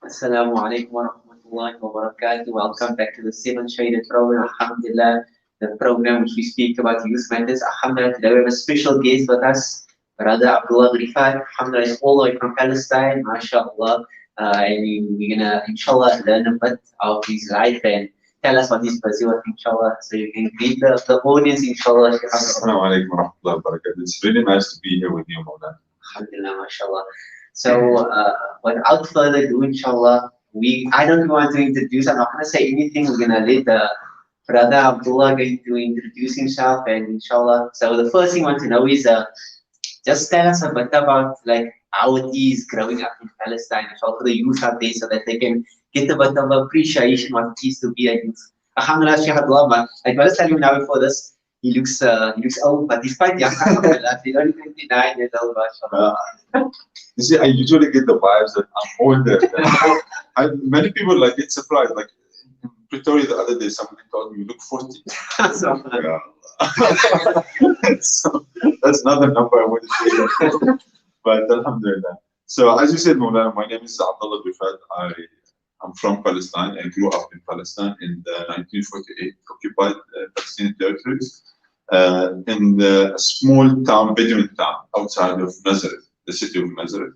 Assalamu alaikum wa rahmatullahi wa barakatuh. Welcome back to the Seven Shaded program. Alhamdulillah, the program which we speak about youth matters. Alhamdulillah, today we have a special guest with us, Brother Abdallah Grifat. Alhamdulillah, he's all the way from Palestine, mashallah. And we're gonna, inshallah, learn a bit of his life and tell us what he's busy with, inshallah. So you can greet the audience, inshallah. Assalamu alaikum wa rahmatullahi wa barakatuh. It's really nice to be here with you, Mawlana. Alhamdulillah, mashallah. So without further ado, inshallah, I don't want to introduce, I'm not going to say anything, we're going to let Brother Abdullah going to introduce himself and inshallah. So the first thing I want to know is just tell us a bit about like how it is growing up in Palestine, inshallah, for the youth out there so that they can get a bit of appreciation what it is to be a youth. Alhamdulillah, Shaykh Abdullah, but I must tell you now before this, he looks old, but he's quite young. He's only 29 years old, mashallah. You see, I usually get the vibes that I'm older. Many people like get surprised. Like in Pretoria the other day, somebody told me you look 40. So that's not the number I want to say. But alhamdulillah. So as you said, Mawlana, my name is Abdallah Grifat. I'm from Palestine. I grew up in Palestine in the 1948 occupied Palestinian territories in a small town, Bedouin town, outside of Nazareth, the city of Nazareth.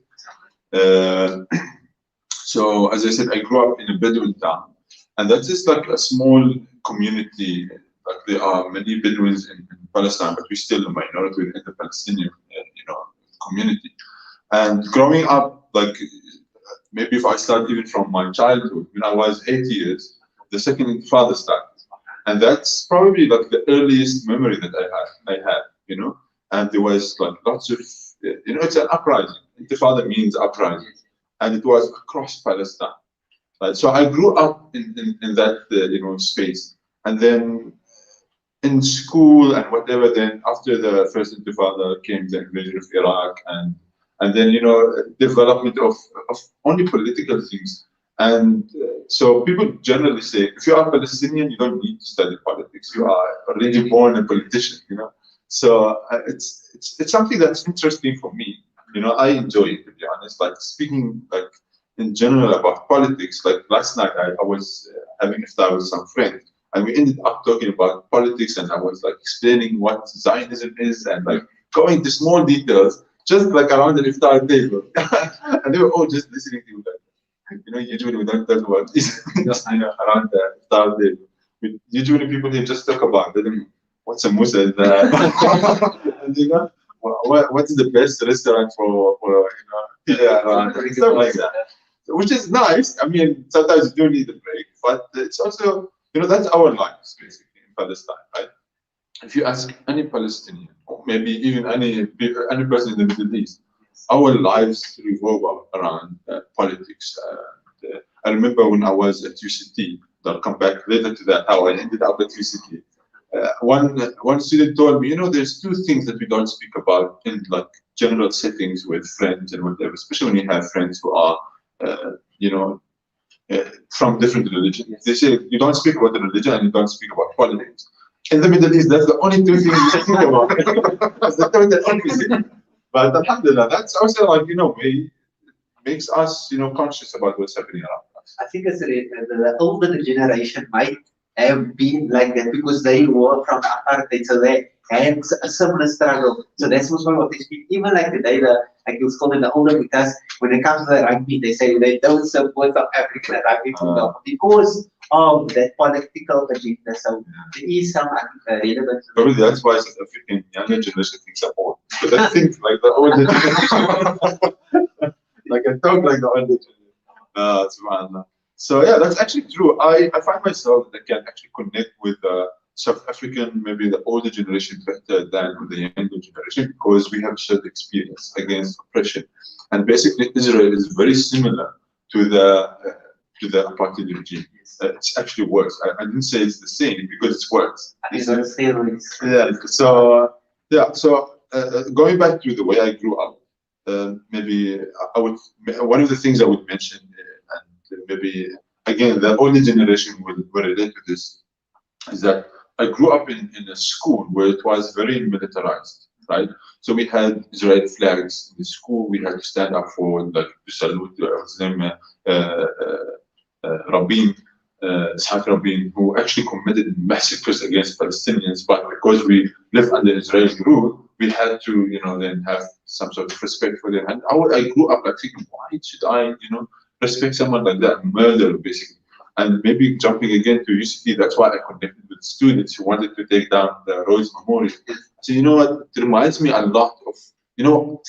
So as I said, I grew up in a Bedouin town, and that is like a small community. Like there are many Bedouins in Palestine, but we're still a minority in the Palestinian, community. And growing up, like maybe if I start even from my childhood, when I was 8 years, the second Intifada started, and that's probably like the earliest memory that I had, and there was like lots of, it's an uprising. Intifada means uprising, and it was across Palestine. Right? So I grew up in that, space, and then in school and whatever, then after the first Intifada came the invasion of Iraq, and then, development of only political things. And so people generally say, if you are Palestinian, you don't need to study politics. You are already born a politician, So it's something that's interesting for me. I enjoy it, to be honest. Like speaking like in general about politics, like last night I was having iftar with some friends, and we ended up talking about politics, and I was like explaining what Zionism is and like going into small details, just like around the iftar table. And they were all just listening to me. Like, usually we don't talk about this, around the iftar table. Usually people here just talk about what's a Musa, and what is the best restaurant for stuff like that, which is nice. I mean, sometimes you do need a break, but it's also, that's our lives basically in Palestine, right? If you ask any Palestinian, or maybe even any person in the Middle East, our lives revolve around politics. I remember when I was at UCT, I'll come back later to that, how I ended up at UCT. One student told me, there's two things that we don't speak about in like general settings with friends and whatever, especially when you have friends who are, from different religions. They say you don't speak about the religion and you don't speak about politics. In the Middle East, that's the only two things you speak about. That's the total opposite. But alhamdulillah, that's also like, makes us, conscious about what's happening around us. I think the older generation might have been like that because they were from apartheid, so they had a similar struggle. So that's also what they speak. Even like today, like you call it the older, because when it comes to the rugby, they say they don't support South African rugby because of that political agenda. So there is some relevance. Probably that's why South African younger generation thinks I'm old. Because I think like the older generation. Like I talk like the older generation. Subhanallah. So yeah, that's actually true. I find myself that I can actually connect with South African, maybe the older generation better than with the younger generation, because we have shared experience against oppression. And basically Israel is very similar to the apartheid regime. It's actually worse. I didn't say it's the same because it's worse. Yeah. So going back to the way I grew up, maybe one of the things I would mention, and maybe again the older generation will relate to this, is that I grew up in a school where it was very militarized. right? So we had Israeli flags in the school. We had to stand up for, like, to salute his name, Rabin, Rabin, who actually committed massacres against Palestinians. But because we live under Israeli rule, we had to, then have some sort of respect for them. And I grew up like thinking, why should I, respect someone like that, murder basically? And maybe jumping again to UCD, that's why I connected with students who wanted to take down the Rhodes Memorial. So you know what? It reminds me a lot of,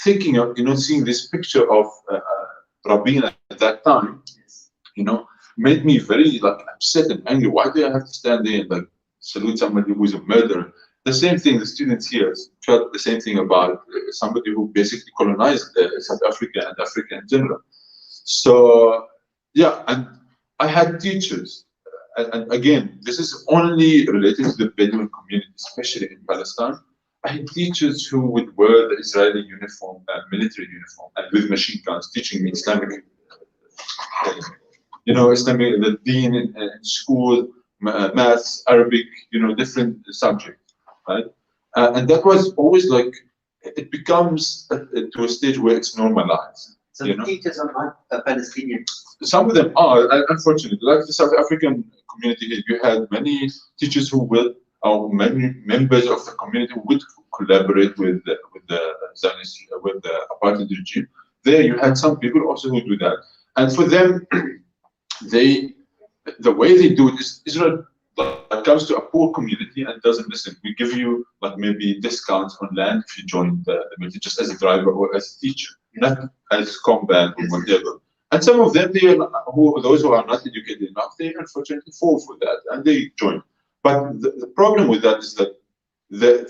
thinking of, seeing this picture of Rabin at that time, made me very like upset and angry. Why do I have to stand there and like salute somebody who's a murderer? The same thing, the students here felt the same thing about somebody who basically colonized South Africa and Africa in general. So yeah, and I had teachers, and again, this is only related to the Bedouin community, especially in Palestine. I had teachers who would wear the Israeli uniform, military uniform, and with machine guns, teaching me Islamic, Islamic, the deen in school, maths, Arabic, different subjects, right? And that was always like, it becomes to a stage where it's normalized. So the teachers are not Palestinian. Some of them are, unfortunately. Like the South African community, you had many teachers who will, or many members of the community would collaborate with the Zionist, with the apartheid regime. There, you had some people also who do that, and for them, the way they do it is Israel comes to a poor community and doesn't listen. We give you like maybe discounts on land if you join the military, just as a driver or as a teacher, not as combat or whatever. And some of them, those who are not educated enough, they unfortunately fall for that and they join. But the problem with that is that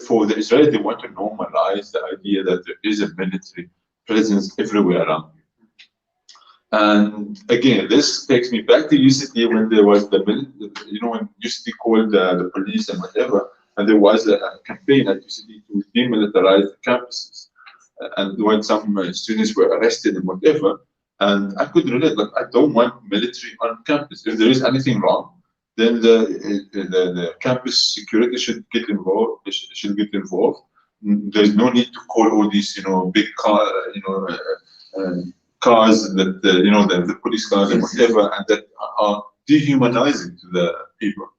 for the Israelis, they want to normalize the idea that there is a military presence everywhere around you. And again, this takes me back to UCD when there was when UCD called the police and whatever, and there was a campaign at UCD to demilitarize the campuses. And when some students were arrested and whatever, and I could relate, like, I don't want military on campus. If there is anything wrong, then the campus security should get involved. There's no need to call all these, big cars that the police cars and whatever, and that are dehumanizing to the people.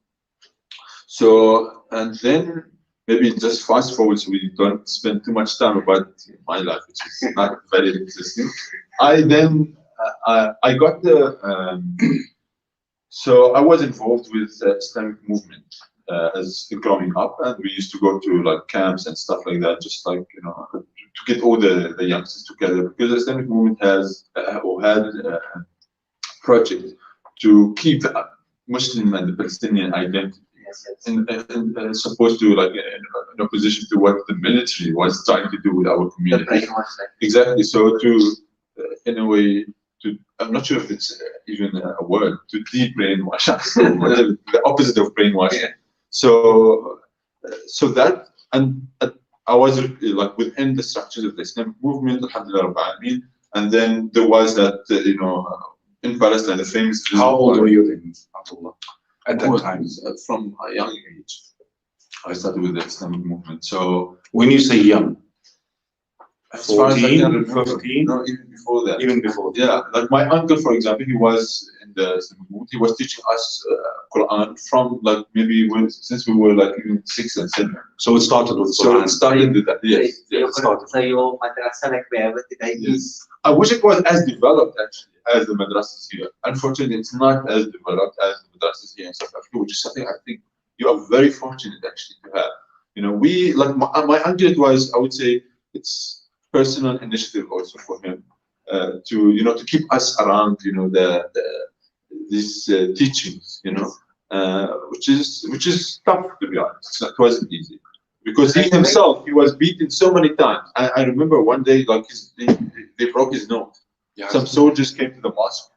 So, and then maybe just fast forward so we don't spend too much time about my life, which is not very interesting. I then I got the so I was involved with the Islamic movement as growing up, and we used to go to like camps and stuff like that, just like to get all the youngsters together, because the Islamic movement has or had a project to keep the Muslim and the Palestinian identity. And supposed to, like, in opposition to what the military was trying to do with our community. Exactly. So to, in a way, I'm not sure if it's even a word, to de-brainwash, the opposite of brainwashing. Yeah. So that, and I was like within the structures of the Islamic movement, alhamdulillah, and then there was that, in Palestine, the famous. How old were you then, Abdullah? At that time? From a young age, I started with the Islamic movement. So when you say young, as far as I can remember, 15? No, even before that. Even before that. Yeah, like my uncle, for example, he was in the Islamic movement. He was teaching us Quran from like maybe since we were like even 6 and 7. So it started with Quran. So it started with that. Yes. So your madrasa, like wherever did I use? I wish it was as developed actually as the madrasas here. Unfortunately, it's not as developed as the madrasas here in South Africa, which is something I think you are very fortunate actually to have. We, like my uncle, it was, I would say, it's personal initiative also for him to keep us around, these teachings, which is tough, to be honest. It wasn't easy because he himself, he was beaten so many times. I remember one day, like they broke his nose. Yeah. Some soldiers came to the mosque.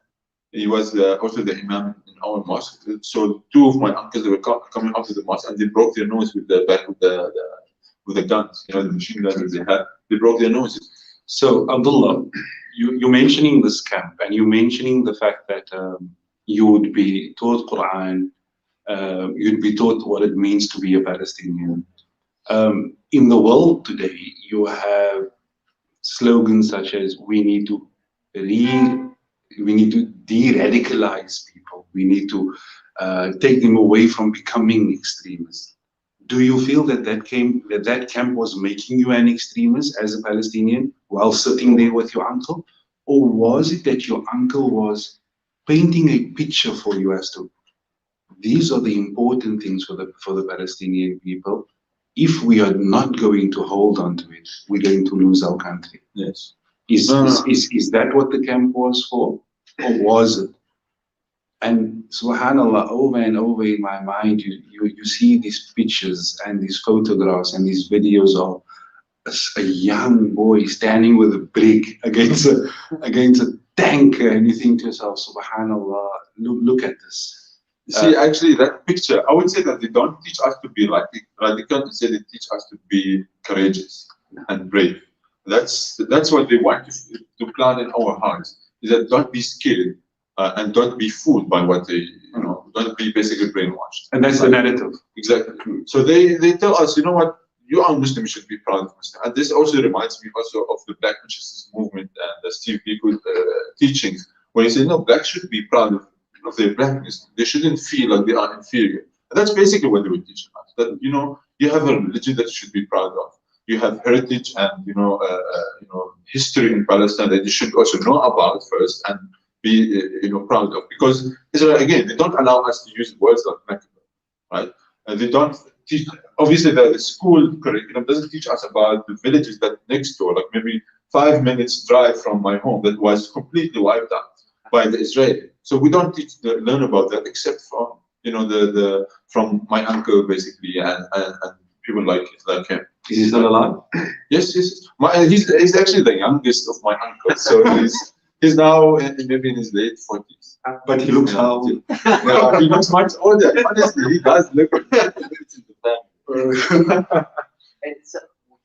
He was also the imam in our mosque. So 2 of my uncles, they were coming up to the mosque and they broke their nose with the back of the guns, the machine guns that they had. They broke their noses. So Abdullah, you're mentioning this camp, and you're mentioning the fact that you would be taught Quran, you'd be taught what it means to be a Palestinian. In the world today, you have slogans such as we need to de-radicalize people. We need to take them away from becoming extremists. Do you feel that that camp was making you an extremist as a Palestinian while sitting there with your uncle? Or was it that your uncle was painting a picture for you as to these are the important things for the Palestinian people? If we are not going to hold on to it, we're going to lose our country. Yes. Is that what the camp was for? Or was it? And subhanAllah, over and over in my mind, you see these pictures and these photographs and these videos of a young boy standing with a brick against a tank, and you think to yourself, subhanAllah, look at this. See, actually, that picture, I would say that they don't teach us to be radical, instead they teach us to be courageous and brave. That's what they want to plant in our hearts, is that don't be scared and don't be fooled by what they, don't be basically brainwashed. And that's the narrative. Exactly. So they tell us, you know what, you are Muslim, you should be proud of Muslim. And this also reminds me also of the Black consciousness movement and the Steve Biko teachings, where he said, no, blacks should be proud of their blackness. They shouldn't feel like they are inferior. And that's basically what they were teaching us. That you have a religion that you should be proud of. You have heritage and history in Palestine that you should also know about first and be proud of. Because Israel, again, they don't allow us to use words like Nakba, right? They don't teach. Obviously, the school curriculum doesn't teach us about the villages that next door, like maybe 5 minutes drive from my home, that was completely wiped out by the Israeli. So we don't learn about that except from from my uncle basically and people like him. Is he still alive? Yes. He's actually the youngest of my uncles, so he's now maybe in his late 40s. But he looks how? Yeah, he looks much older. Honestly, he does look.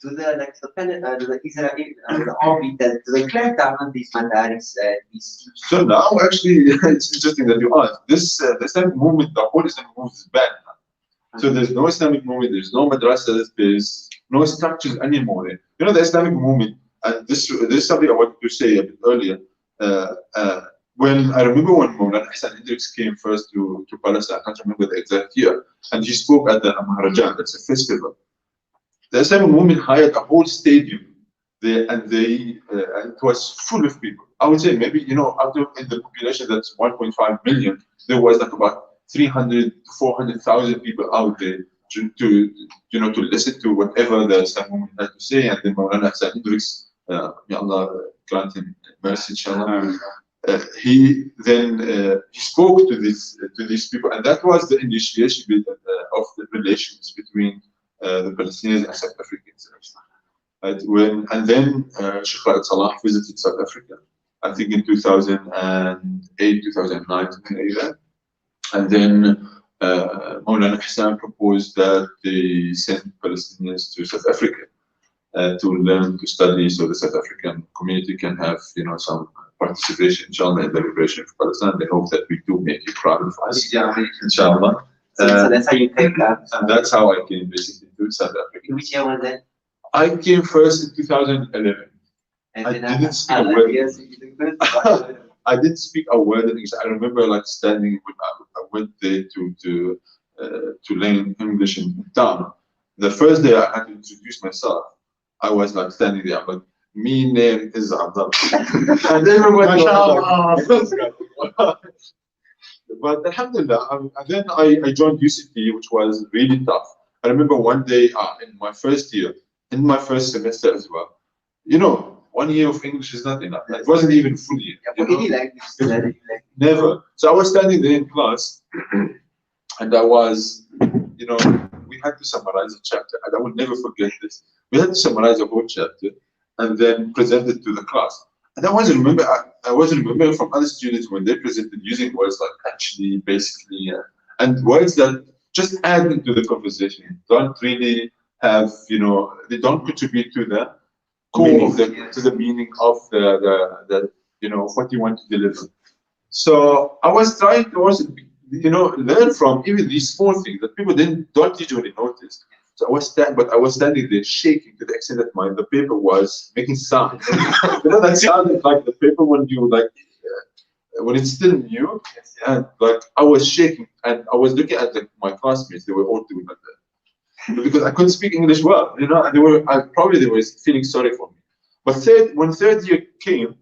To the Israeli, the army, do they clamp down on these madaris, these teachers? So now, actually, it's interesting that you asked. The Islamic movement, the whole Islamic movement is banned now. So there's no Islamic movement, there's no madrasas, there's no structures anymore. The Islamic movement, and this is something I wanted to say a bit earlier. When I remember when Mawlana Hassan Idris came first to Palestine, I can't remember the exact year, and he spoke at the Maharajan, that's a festival. The Islamic movement hired a whole stadium there, and it was full of people. I would say maybe out of in the population that's 1.5 million, there was like about 300 to 400,000 people out there to listen to whatever the Islamic movement had to say. And then Mawlana Hassan Idris, may Allah grant him mercy, inshallah. He spoke to these people, and that was the initiation of the relations between the Palestinians and South Africans. Right? And then Sheikh Khalid Salah visited South Africa, I think in 2008, 2009, something like that. And then Mawlana Hassan proposed that they send Palestinians to South Africa to learn, to study, so the South African community can have some participation, inshallah, in the liberation of Palestine. They hope that we do make it proud of us, inshallah. So that's how you take that. And that's how I came basically to South Africa. Which year was that? I came first in 2011. And I then didn't speak a word. Yes, you did good. I didn't speak a word in English. I remember like standing when I went there to learn English in town. The first day I had to introduce myself. I was like standing there. I'm like, my name is Abdallah. And everyone But alhamdulillah, and then I joined UCT, which was really tough. I remember one day in my first year, in my first semester as well, 1 year of English is not enough. It wasn't even full year. Never. So I was standing there in class, and I was, we had to summarize a chapter, and I will never forget this. We had to summarize a whole chapter and then present it to the class. And I wasn't remembering from other students when they presented using words like actually, basically, and words that just add into the conversation. Don't really have, they don't contribute to the core of to the meaning of the what you want to deliver. So I was trying to also, learn from even these small things that people don't usually notice. So I was standing there shaking to the extent that the paper was making sound. That sounded like the paper when you when it's still new, and I was shaking, and I was looking at my classmates. They were all doing like that because I couldn't speak English well, and they were feeling sorry for me. But when third year came,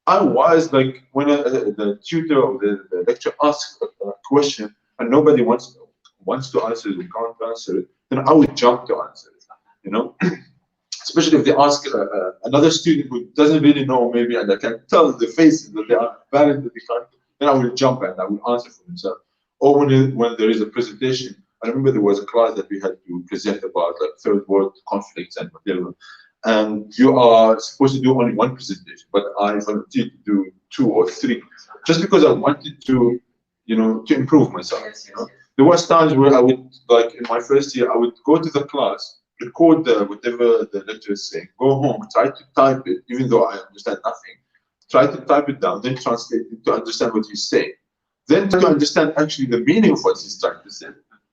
I was when the tutor or the lecturer asks a question and nobody wants to answer it, can't answer it, then I would jump to answer it, especially if they ask another student who doesn't really know, maybe, and I can tell the faces that they are valid, that they can't, then I will jump and I will answer for themselves. Or when there is a presentation, I remember there was a class that we had to present about third world conflicts and whatever, and you are supposed to do only one presentation, but I volunteered to do 2 or 3, just because I wanted to, to improve myself. There was times where I would, in my first year, I would go to the class, record whatever the lecturer is saying, go home, try to type it, even though I understand nothing, try to type it down, then translate it to understand what he's saying, then to understand actually the meaning of what he's trying to say.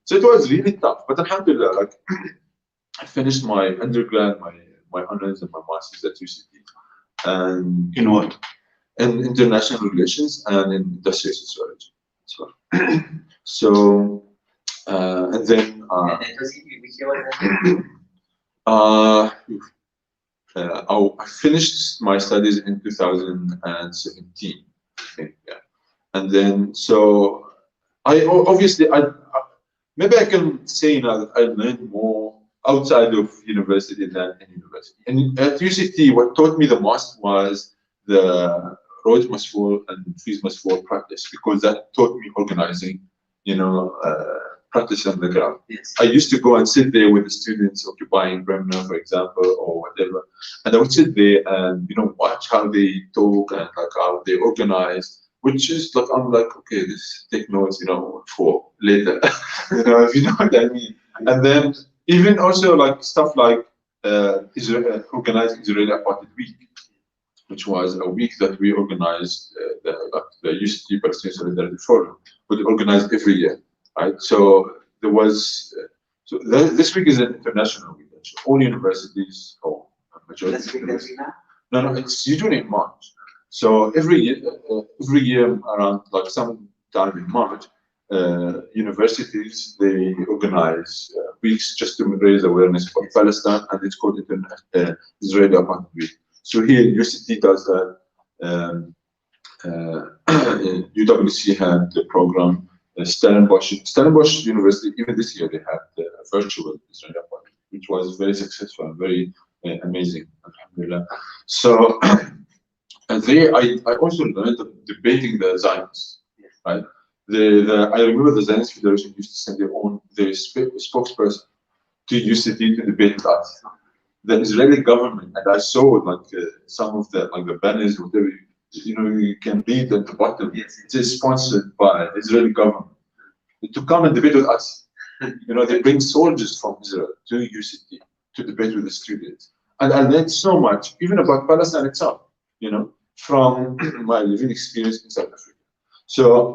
So it was really tough, but alhamdulillah, I finished my undergrad, my honors and my master's at UCT. And in what? In international relations and in industrial sociology as well. So, and then I finished my studies in 2017, I think, yeah. And then, so maybe I can say now that I learned more outside of university than in university. And at UCT, what taught me the most was the roads must fall and trees must fall practice, because that taught me organizing, practice on the ground. Yes. I used to go and sit there with the students occupying Bremner, for example, or whatever, and I would sit there and watch how they talk and how they organize, which is I'm okay, this take notes, for later, if you know what I mean. And then even also stuff like organizing Israeli Apartheid Week, which was a week that we organized, the UCT Palestinian Solidarity Forum would organize every year, right? So there was, this week is an international week. All universities, or majority of universities. No, it's usually in March. So every year around some time in March, universities, they organize weeks just to raise awareness for Palestine, and it's called Israeli Apartheid Week. So here UCT does that. UWC had the program. Stellenbosch University, even this year, they had a virtual Israeli Apartheid, which was very successful and very amazing, alhamdulillah. So and there I also learned debating the Zionists, right? I remember the Zionist Federation used to send their spokesperson to UCT to debate with us. The Israeli government, and I saw some of the banners, whatever, you can read at the bottom. Yes. It is sponsored by the Israeli government to come and debate with us. They bring soldiers from Israel to UCT to debate with the students, and I learned so much, even about Palestine itself, from my living experience in South Africa. So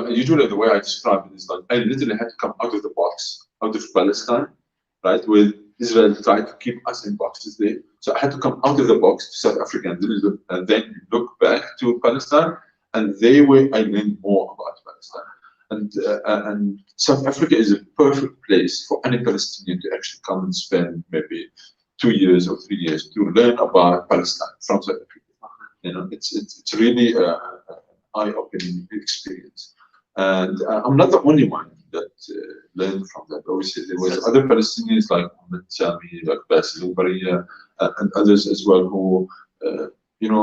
usually the way I describe it is I literally had to come out of the box, out of Palestine, right, with Israel tried to keep us in boxes there. So I had to come out of the box to South Africa and then look back to Palestine, and I learned more about Palestine. And South Africa is a perfect place for any Palestinian to actually come and spend maybe 2 years or 3 years to learn about Palestine from South Africa. It's really an eye-opening experience. And I'm not the only one that learned from that. Obviously, there was other Palestinians like Mohammed Sami, like Basil Baria, and others as well who,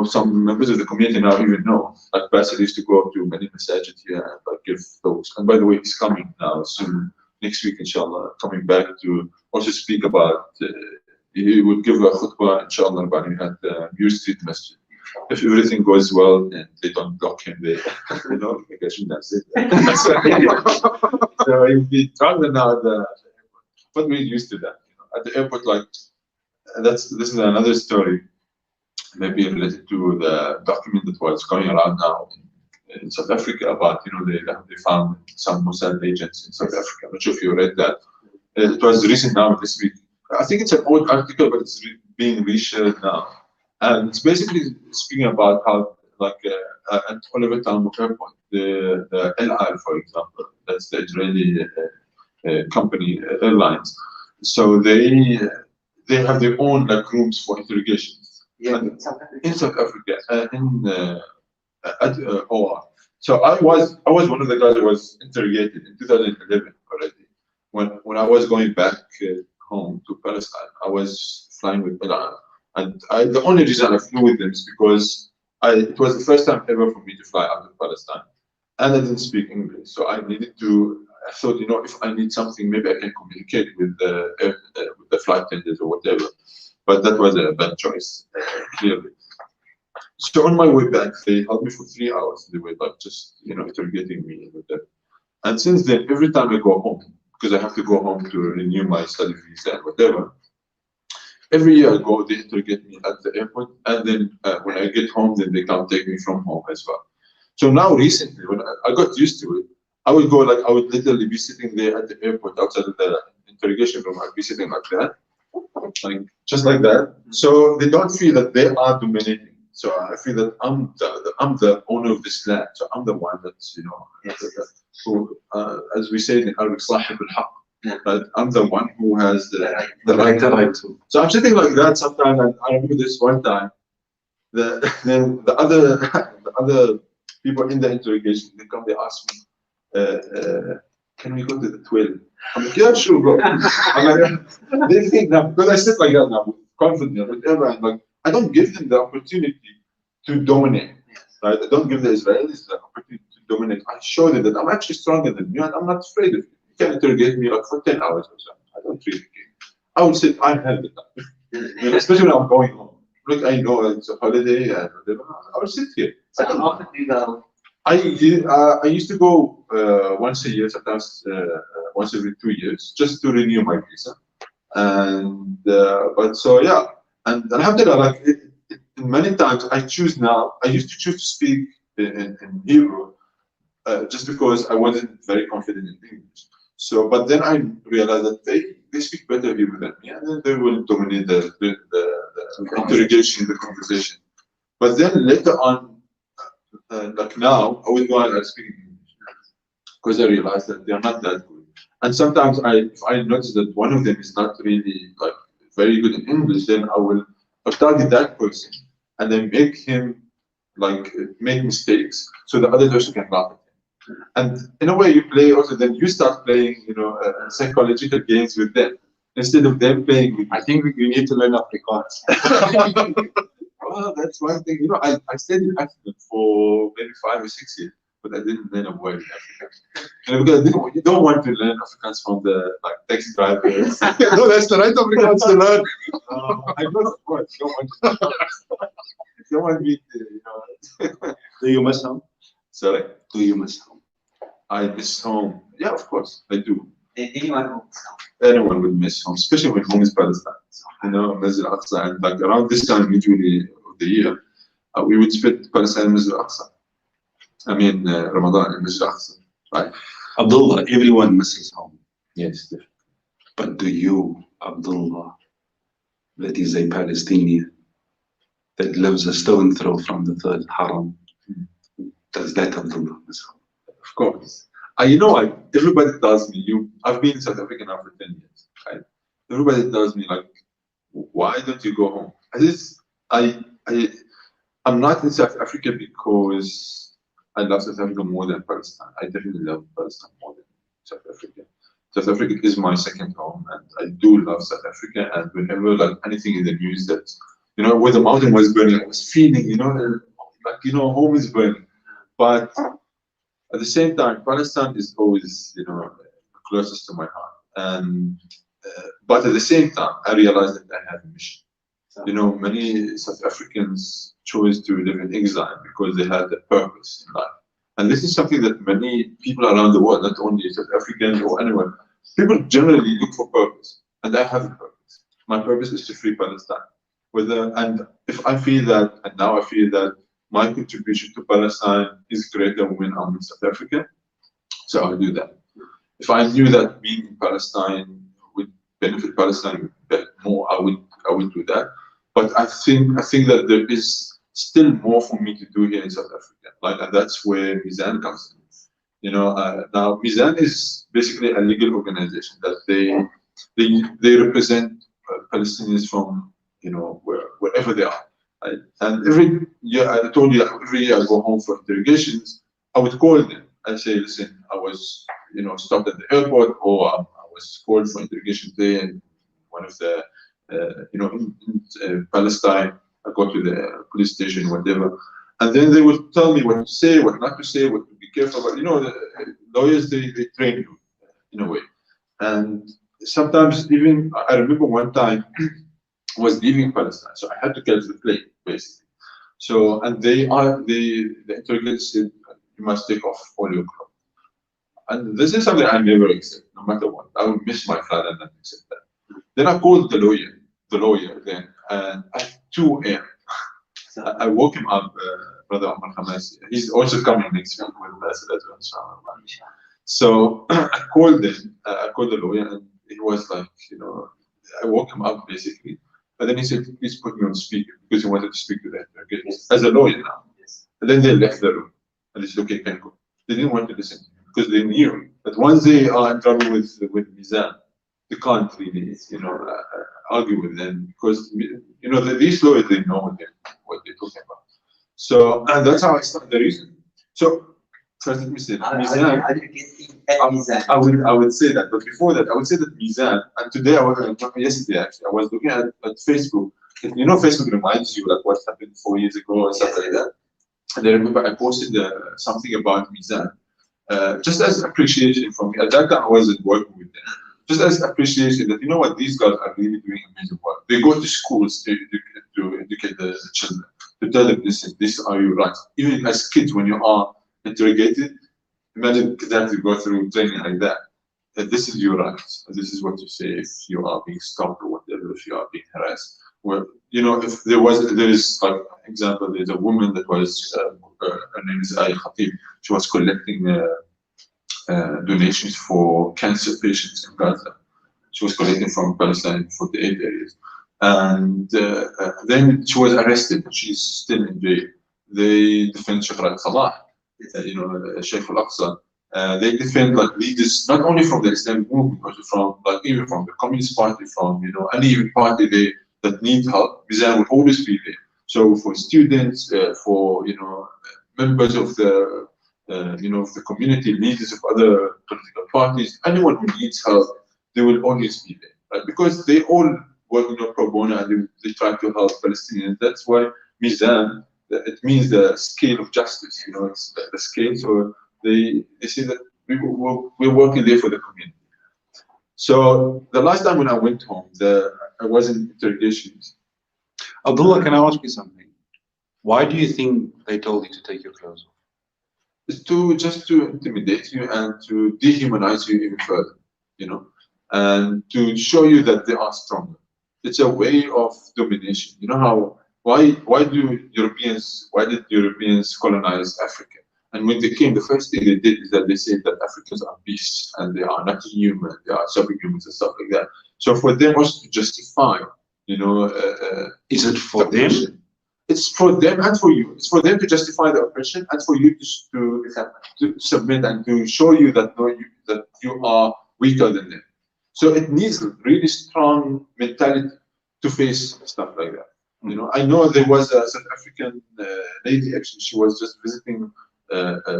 some members of the community now even know. Like Basil used to go to many masajid here and give talks. And by the way, he's coming now soon, next week, inshallah, coming back to also speak about, he would give a khutbah, inshallah, about at the Muir Street Masjid. If everything goes well and they don't block him there, like I shouldn't have said that. So he'll be traveling now at the airport. But we're used to that. At the airport, this is another story, maybe related to the document that was going around now in South Africa about, they found some Mossad agents in South Africa. I'm not sure if you read that. It was recent now this week. I think it's an old article, but it's being reshared now. And it's basically speaking about how, like, at Oliver Tambo Airport, the El Al, for example, that's the Israeli company, airlines. So they have their own, like, rooms for interrogations. Yeah, In South Africa, at OR. So I was one of the guys who was interrogated in 2011 already. When I was going back home to Palestine, I was flying with El Al. And the only reason I flew with them is because it was the first time ever for me to fly out of Palestine. And I didn't speak English. So I thought, you know, if I need something, maybe I can communicate with the flight attendants or whatever. But that was a bad choice, clearly. So on my way back, they held me for 3 hours. They were like just, you know, interrogating me and whatever. And since then, every time I go home, because I have to go home to renew my study visa and whatever, every year I go, they interrogate me at the airport, and then when I get home, then they come take me from home as well. So now recently, when I got used to it, I would literally be sitting there at the airport outside of the interrogation room. I'd be sitting like that, like just like that. So they don't feel that they are dominating. So I feel that I'm the owner of this land. So I'm the one that's, you know, who, as we say in Arabic, صاحب الحق. But I'm the one who has the right to. So I'm sitting like that sometimes, and I remember this one time. The other people in the interrogation, they come, they ask me, can we go to the toilet? I'm like, yeah, sure, bro. I'm like, they think now, because I sit like that now, with confidence, whatever, and like, I don't give them the opportunity to dominate, right? I don't give the Israelis the opportunity to dominate. I show them that I'm actually stronger than you, and I'm not afraid of you. You can interrogate me like for 10 hours or something. I don't really care. I would say I have the time, you know, especially when I'm going home. Look, I know it's a holiday and whatever. I would sit here. So how often do you go? I used to go once a year, sometimes once every 2 years, just to renew my visa. And but so yeah, and alhamdulillah, like many times I choose now. I used to choose to speak in Hebrew just because I wasn't very confident in English. So, but then I realized that they speak better Hebrew than me, and then they will dominate the interrogation, the conversation. But then later on, like now, I would go and speak in English because I realized that they are not that good. And sometimes if I notice that one of them is not really like very good in English, then I'll target that person and then make him like make mistakes so the other person can laugh at him. And in a way, you play also. Then you start playing, you know, psychological games with them instead of them playing with you. I think you need to learn Afrikaans. Well, that's one thing. You know, I stayed in Africa for maybe 5 or 6 years, but I didn't learn a word in Afrikaans. You know, because you don't want to learn Afrikaans from the like taxi drivers. No, that's the right Afrikaans to learn. I know of course. Don't want me to, you know. Do you miss home? Sorry? Do you miss home? I miss home. Yeah, of course, I do. Anyone who miss home? Anyone would miss home, especially when home is Palestine. You know, Masjid al-Aqsa, and like around this time, usually of the year, we would spend Palestine in Masjid al-Aqsa. I mean, Ramadan in Masjid al-Aqsa, right? Abdullah, everyone misses home. Yes, definitely. But do you, Abdullah, that is a Palestinian, that lives a stone throw from the third haram, does that Abdullah miss home? Of course. You know, everybody tells me, I've been in South Africa now for 10 years, right? Everybody tells me, like, why don't you go home? I'm not in South Africa because I love South Africa more than Palestine. I definitely love Palestine more than South Africa. South Africa is my second home, and I do love South Africa. And whenever like anything in the news that, you know, where the mountain was burning, I was feeling, you know, like, you know, home is burning. But at the same time, Palestine is always, you know, closest to my heart. And but at the same time, I realized that I have a mission. You know, many South Africans chose to live in exile because they had a purpose in life. And this is something that many people around the world, not only South Africans or anyone, people generally look for purpose. And I have a purpose. My purpose is to free Palestine. And if I feel that, and now I feel that my contribution to Palestine is greater when I'm in South Africa, so I'll do that. If I knew that being in Palestine benefit Palestine more, I would do that. But I think that there is still more for me to do here in South Africa, and that's where Mizan comes in. Now Mizan is basically a legal organization that they represent Palestinians from wherever they are. Right? And every year, I told you, every year I go home for interrogations. I would call them and say, listen, I was stopped at the airport, or I was called for interrogation today, and one of the in Palestine, I go to the police station, whatever, and then they will tell me what to say, what not to say, what to be careful about. The lawyers, they train you in a way, and sometimes even I remember one time I was leaving Palestine, so I had to catch the plane basically. So and the interrogator said, you must take off all your clothes, and this is something I never accept, no matter what. I would miss my flight and not accept that. Then I called the lawyer then, and at 2 a.m. I woke him up, Brother Omar Khamasi. He's also coming next week with us as well, inshallah. So I called the lawyer, and it was like, I woke him up basically. But then he said, please put me on speaker, because he wanted to speak to the interrogator as a lawyer now. Yes. And then they left the room, and they said, okay, you can go. They didn't want to listen to him, because they knew that once they are in trouble with Mizan, they can't really, argue with them, because these lawyers, they know what they're talking about. So, and that's how I started the reason. So first let me say Mizan. I would say that, but before that, I would say that Mizan. And today yesterday actually, I was looking at Facebook. Facebook reminds you like what happened 4 years ago or something like that. And I remember I posted something about Mizan, just as appreciation from me. At that time, I wasn't working with them. Just as appreciation that these guys are really doing amazing work. They go to schools to educate the children, to tell them, listen, these are your rights. Even as kids, when you are interrogated, imagine that you go through training like that. That this is your rights. This is what you say if you are being stopped or whatever, if you are being harassed. Well, if there is like example, there's a woman that was her name is Ay Khatib. She was collecting donations for cancer patients in Gaza. She was collecting from Palestine for the aid areas. And then she was arrested. She's still in jail. They defend Sheikh Salah, Sheikh al-Aqsa. They defend like leaders, not only from the Islamic movement, but from even from the Communist Party, from any party that need help. Mizan will always be there. So for students, for members of the of the community, leaders of other political parties, anyone who needs help, they will always be there, right? Because they all work pro bono, and they try to help Palestinians. That's why Mizan, it means the scale of justice, it's the scale. So they say that we're working there for the community. So the last time when I went home, I was in interrogations. Abdullah, can I ask you something? Why do you think they told you to take your clothes off? It's just to intimidate you and to dehumanize you even further, and to show you that they are stronger. It's a way of domination. Why did Europeans colonize Africa? And when they came, the first thing they did is that they said that Africans are beasts and they are not human, they are subhumans and stuff like that. So for them also to justify, is it for them? It's for them and for you. It's for them to justify the oppression, and for you to submit and to show you that you are weaker than them. So it needs a really strong mentality to face stuff like that. I know there was a South African lady, actually, she was just visiting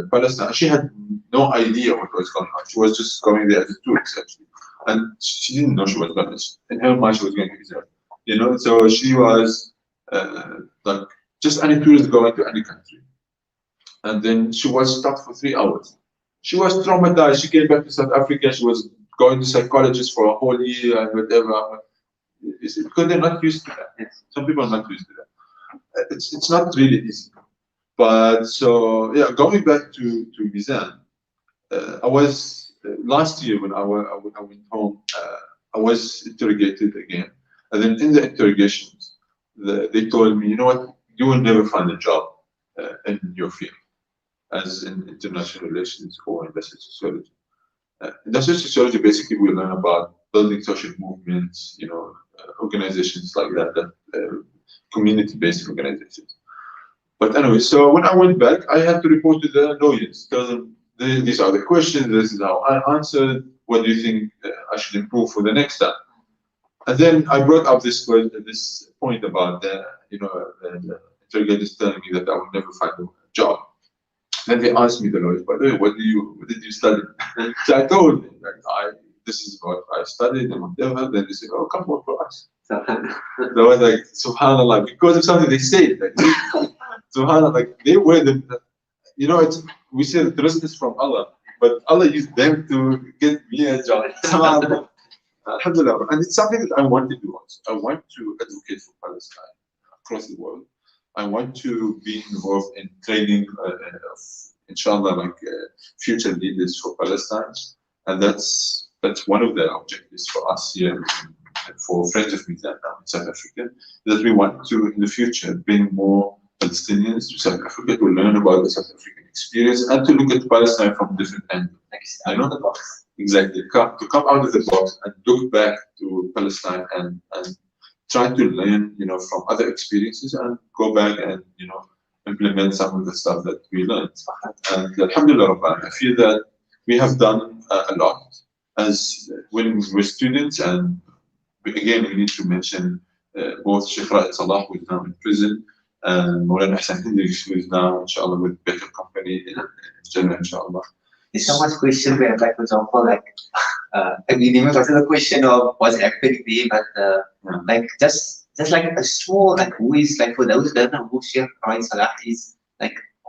Palestine. She had no idea what was going on. She was just going there as a tourist, actually, and she didn't know she was Palestinian. In her mind, she was going to Israel. So she was like just any tourist going to any country, and then she was stuck for 3 hours. She was traumatized. She came back to South Africa. She was going to psychologists for a whole year and whatever. Because they're not used to that. Some people are not used to that. It's not really easy. But so yeah, going back to Mizan, I was last year when I went home. I was interrogated again, and then in the interrogations, they told me, you know what, you will never find a job in your field, as in international relations or industrial sociology. Industrial sociology basically we learn about building social movements, organizations like that, community-based organizations. But anyway, so when I went back, I had to report to the lawyers, tell them these are the questions, this is how I answered, what do you think I should improve for the next time? And then I brought up this point about the interrogators telling me that I would never find a job. Then they asked me, the lawyers, by the way, what did you study? So I told them, this is what I studied and whatever. Then they said, oh, come work for us. So I was like, subhanAllah, because of something they said, subhanAllah, they were we say the trust is from Allah, but Allah used them to get me a job. Alhamdulillah. And it's something that I want to do also. I want to advocate for Palestine across the world. I want to be involved in training, inshallah, future leaders for Palestine. And that's one of the objectives for us here, and for friends of Mizan now in South Africa, that we want to, in the future, bring more Palestinians to South Africa to learn about the South African experience and to look at Palestine from different angles. Out of the box. Exactly. To come out of the box and look back to Palestine and try to learn, from other experiences and go back and, implement some of the stuff that we learned. And Alhamdulillah, I feel that we have done a lot as when we were students. And again, we need to mention both Sheikh Ra'id Salah, who is now in prison, and Maulana Hassan Hendricks, who is now, inshallah, with better company in Jannah, inshallah. There's so much question where, for example, I mean, even was the question of what's happening there, but just like a small, who is, for those who don't know who Sheikh Ra'id Salah is,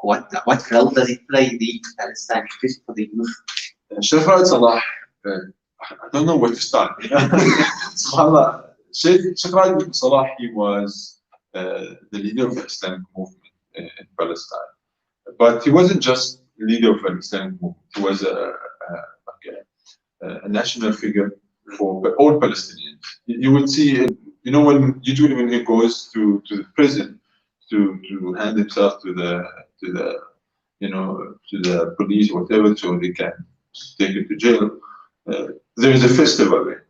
what role does he play in Palestine, especially for the youth? Sheikh Ra'id Salah, I don't know where to start. SubhanAllah, Sheikh Ra'id Salah, he was the leader of the Islamic movement in Palestine. But he wasn't just leader of an Islamic movement. He was a national figure for all Palestinians. You would see, when usually when he goes to the prison to hand himself to the police or whatever, so they can take him to jail. There is a festival there,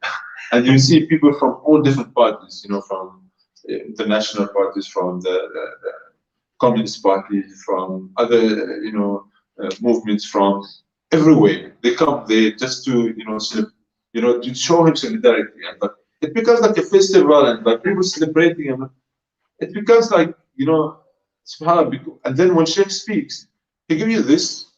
and you see people from all different parties. From international parties, from the Communist Party, from other movements from everywhere. They come there just to to show him solidarity, and it becomes like a festival, and people celebrating him. It becomes subhanAllah. And then when Sheikh speaks, he gives you this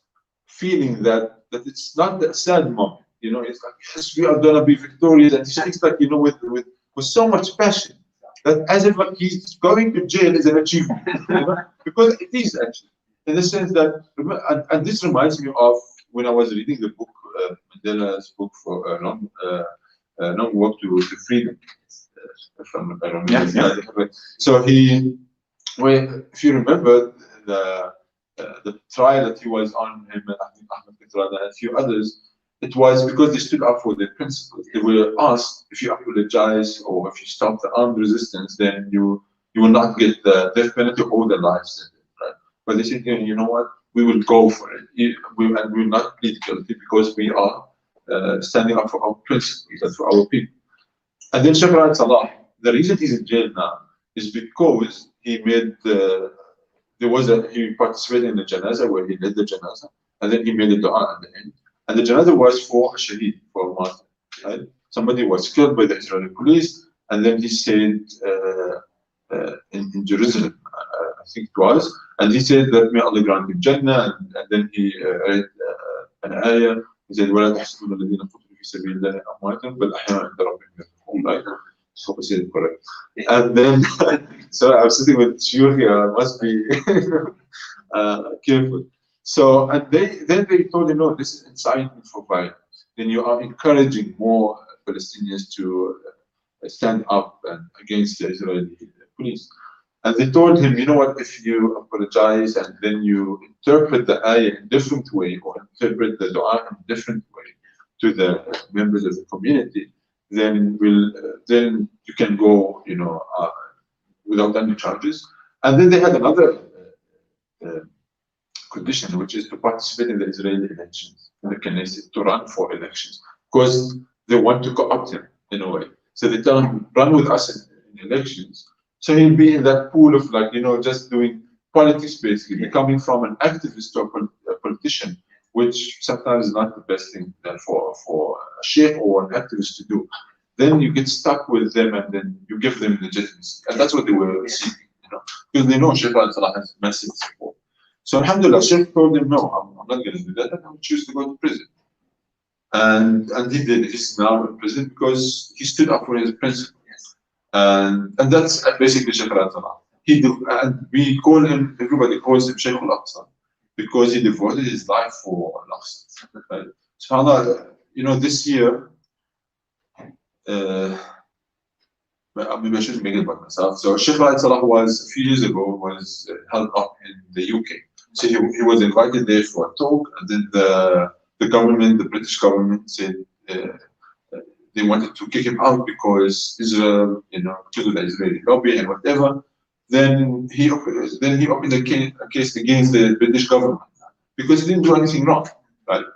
feeling that it's not a sad moment. It's like, yes, we are gonna be victorious, and he speaks with so much passion that as if he's going to jail is an achievement, because it is actually. In the sense that, and this reminds me of when I was reading the book, Mandela's book for a long walk to freedom. I don't know. So if you remember the trial that he was on, him and Ahmed Kathrada and a few others, it was because they stood up for their principles. They were asked, if you apologize or if you stop the armed resistance, then you will not get the death penalty or the life sentence. But they said, you know what, we will go for it. We will not plead guilty because we are standing up for our principles and for our people. And then Sheikh Ra'id Salah, the reason he's in jail now is because he he participated in the janazah where he led the janazah, and then he made a dua at the end. And the janazah was for a shaheed, for a martyr. Right? Somebody was killed by the Israeli police, and then he said in Jerusalem, I think it was, and he said that may Allah grant him Jannah, and then he read an ayah. He said, وَلَا تَحْسَبُنَّ الَّذِينَ قُتِلُوا فِي سَبِيلِ اللَّهِ أَمْوَاتًا بَلْ أَحْيَاءٌ عِندَ رَبِّهِمْ يُرْزَقُونَ. Right? So I said it correct. And then, so I'm sitting with Shur here. I must be careful. So, and then they told him, no, this is incitement for violence. Then you are encouraging more Palestinians to stand up against the Israeli police. And they told him, you know what, if you apologize and then you interpret the ayah in a different way or interpret the dua in a different way to the members of the community, then you can go, without any charges. And then they had another condition, which is to participate in the Israeli elections, in the Knesset, to run for elections. Because they want to co-opt him in a way. So they tell him, run with us in elections. So he'll be in that pool of like, just doing politics basically, becoming from an activist to a politician, which sometimes is not the best thing for a sheikh or an activist to do. Then you get stuck with them and then you give them legitimacy. And that's what they were seeking, because they know Sheikh al-Salah has massive support. So alhamdulillah, Sheikh told him, no, I'm not going to do that, and I would choose to go to prison. And he did. He's now in prison because he stood up for his principles. And that's basically Sheikh al-Salah. And we call him, everybody calls him Sheikh al-Aqsa, because he devoted his life for al-Aqsa. Right? SubhanAllah, this year, maybe I shouldn't make it about myself. So Sheikh al-Salah was, a few years ago, was held up in the UK. So he was invited there for a talk, and then the government, the British government, said they wanted to kick him out because Israel, because of the Israeli lobby and whatever. Then he opened a case against the British government because he didn't do anything wrong, right?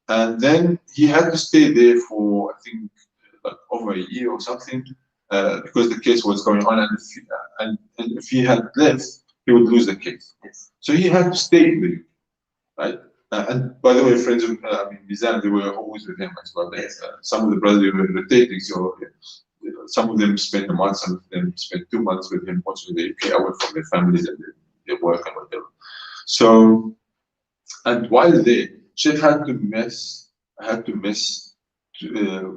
And then he had to stay there for, I think, like over a year or something, because the case was going on, and if he had left, he would lose the case. So he had to stay in the UK, right? And by the way, friends of Mizan, they were always with him as well. Some of the brothers were rotating, so some of them spent a month, some of them spent 2 months with him, also in the UK, away from their families and their work and whatever. So, and while there, Sheikh had to miss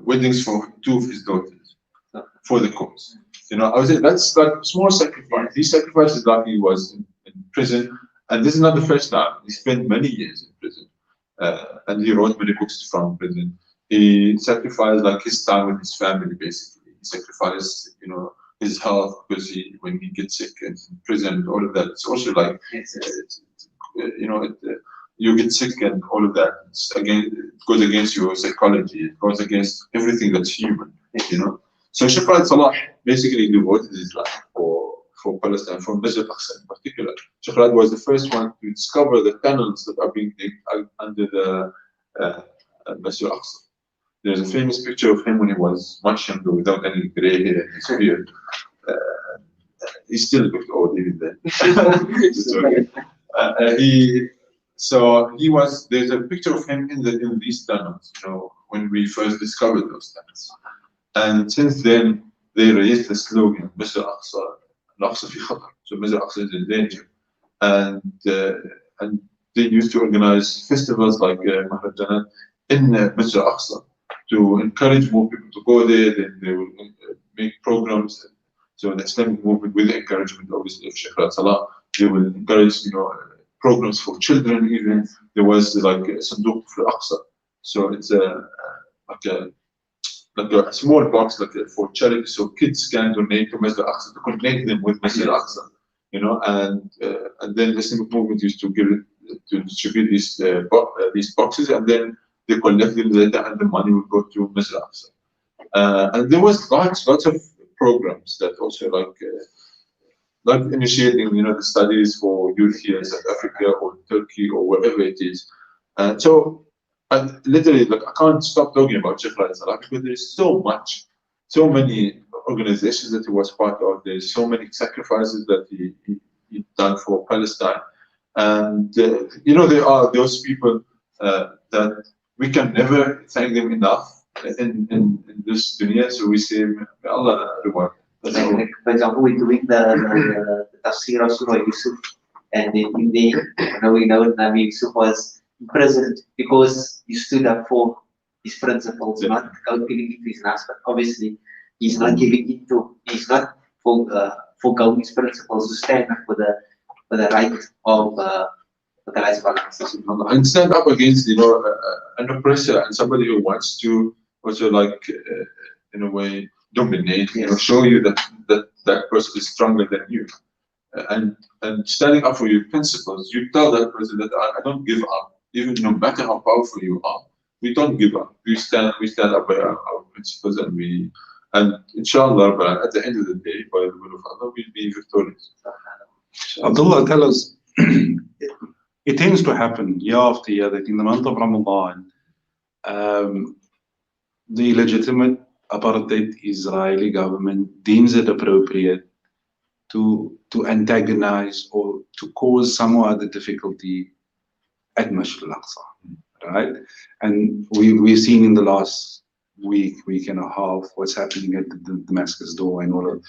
weddings for 2 of his daughters for the cause. I would say that's like small sacrifice. He sacrificed like he was in prison, and this is not the first time. He spent many years in prison, and he wrote many books from prison. He sacrificed like his time with his family, basically. He sacrificed, his health, because when he gets sick and in prison, all of that. It's also like, you get sick and all of that. It goes against your psychology. It goes against everything that's human, So Sheikh al-Salah basically devoted his life for Palestine, for Masjid al-Aqsa in particular. Sheikh al was the first one to discover the tunnels that are being dig under the Masjid al-Aqsa. There's a famous picture of him when he was much younger, without any grey hair in his beard. He still looked old even then. There's a picture of him in these tunnels, when we first discovered those tunnels. And since then, they raised the slogan, Masjid al-Aqsa, al-Aqsa fi khatar. So Masjid al-Aqsa is in danger. And they used to organize festivals like Mahrajanat in Masjid al-Aqsa to encourage more people to go there. Then they will make programs. So the Islamic movement, with the encouragement, obviously, of Sheikh al-Salah, they will encourage, programs for children even. There was like a Sanduq for Aqsa. So it's like a small box for charity, so kids can donate to Masjid al-Aqsa to connect them with Masjid al-Aqsa, and then the Islamic movement used to distribute these boxes, and then they collect them later, and the money would go to Masjid al-Aqsa. And there was lots of programs that also like initiating, the studies for youth here in South Africa or Turkey or wherever it is. And literally, I can't stop talking about Sheikh al-Salah because there's so many organizations that he was part of. There's so many sacrifices that he done for Palestine, and there are those people that we can never thank them enough in this dunya. So we say, may Allah reward. Like, for example, we're doing the tafsir of Surah Yusuf, and in the we know Nabi Yusuf was imprisoned because he stood up for his principles, not giving into his nafs, but obviously he's not forgoing his principles to stand up for the right of the rights of Allah. And stand up against an oppressor and somebody who wants to also in a way dominate, show you that person is stronger than you. And standing up for your principles, you tell that person that I don't give up. Even no matter how powerful you are, we don't give up. We stand up by our principles, and inshallah, at the end of the day, by the will of Allah, we'll be victorious. Abdullah, tell us, it tends to happen year after year that in the month of Ramadan, the legitimate apartheid Israeli government deems it appropriate to antagonize or to cause some or other difficulty at Masjid al-Aqsa, right? And we've seen in the last week and a half what's happening at the Damascus door and all of.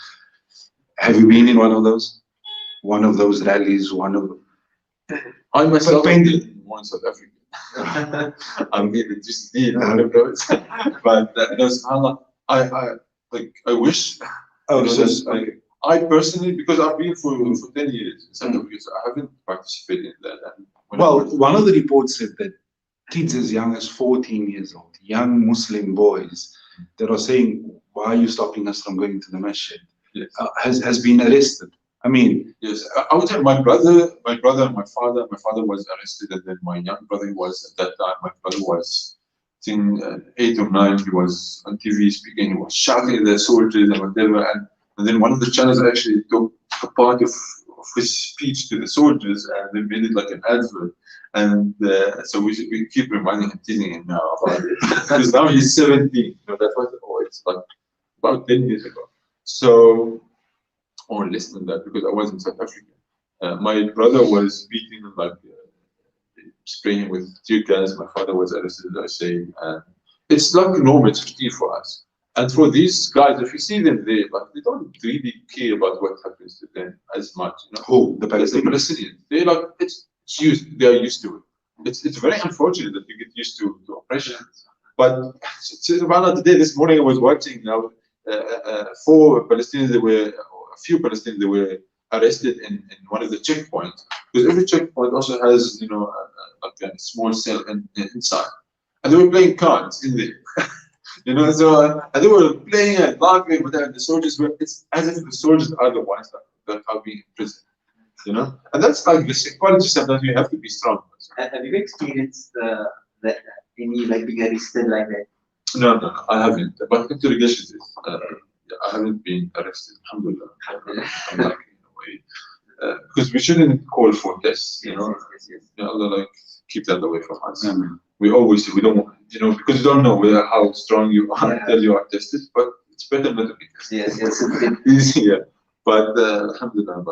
Have you been in one of those? One of those rallies, one of. I myself have been in one South Africa. I'm getting just in one of those. But subhanAllah, I wish. Oh, I personally, because I've been for 10 years in South Africa, so I haven't participated in that. Well, one of the reports said that kids as young as 14 years old, young Muslim boys, that are saying, "Why are you stopping us from going to the masjid?" Yes. Has been arrested. I mean, yes, I would say my brother and my father. My father was arrested, and then my young brother was at that time. My brother was, I think, 8 or 9. He was on TV speaking. He was shouting at the soldiers and whatever. And then one of the channels actually took a part of his speech to the soldiers, and they made it like an advert. And so we keep reminding and teasing him now about it because now he's 17. That was it's like about 10 years ago. So, or less than that, because I was in South Africa. My brother was beaten, spraying with tear gas. My father was arrested, I say. It's like normal, it's routine for us. And for these guys, if you see them there, they don't really care about what happens to them as much. Who? The Palestinians? They're like, they are used to it. It's very unfortunate that you get used to oppression. But today, this morning, I was watching now. 4 Palestinians, a few Palestinians, they were arrested in one of the checkpoints, because every checkpoint also has like a small cell inside, and they were playing cards in there. So and they were playing and laughing with the soldiers. It's as if the soldiers are the ones that are being imprisoned. And that's like the psychology. Sometimes you have to be strong. Have you experienced any being arrested like that? No, I haven't. But interrogations is, I haven't been arrested. Alhamdulillah. I'm lucky in a way. Because we shouldn't call for tests, Yes. Allah, keep that away from us. We always say we don't want, because you don't know how strong you are until you are tested, but it's better not to be tested. Yes. It's easier. But alhamdulillah.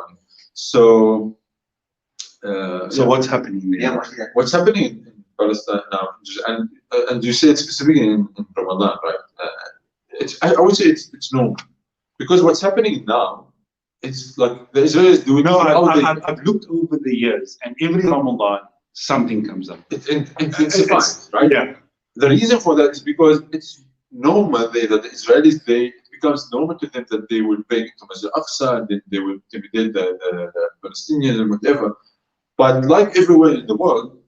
So what's happening there? Yeah, what's happening in Palestine now, and you said specifically in Ramadan, right? I would say it's normal, because what's happening now, it's like the Israelis doing. No, I've looked over the years, and every Ramadan something comes up. It intensifies, right? Yeah. The reason for that is because it's normal that the Israelis, it becomes normal to them that they will bring to Masjid al-Aqsa, and then they will intimidate the Palestinians and whatever. But like everywhere in the world,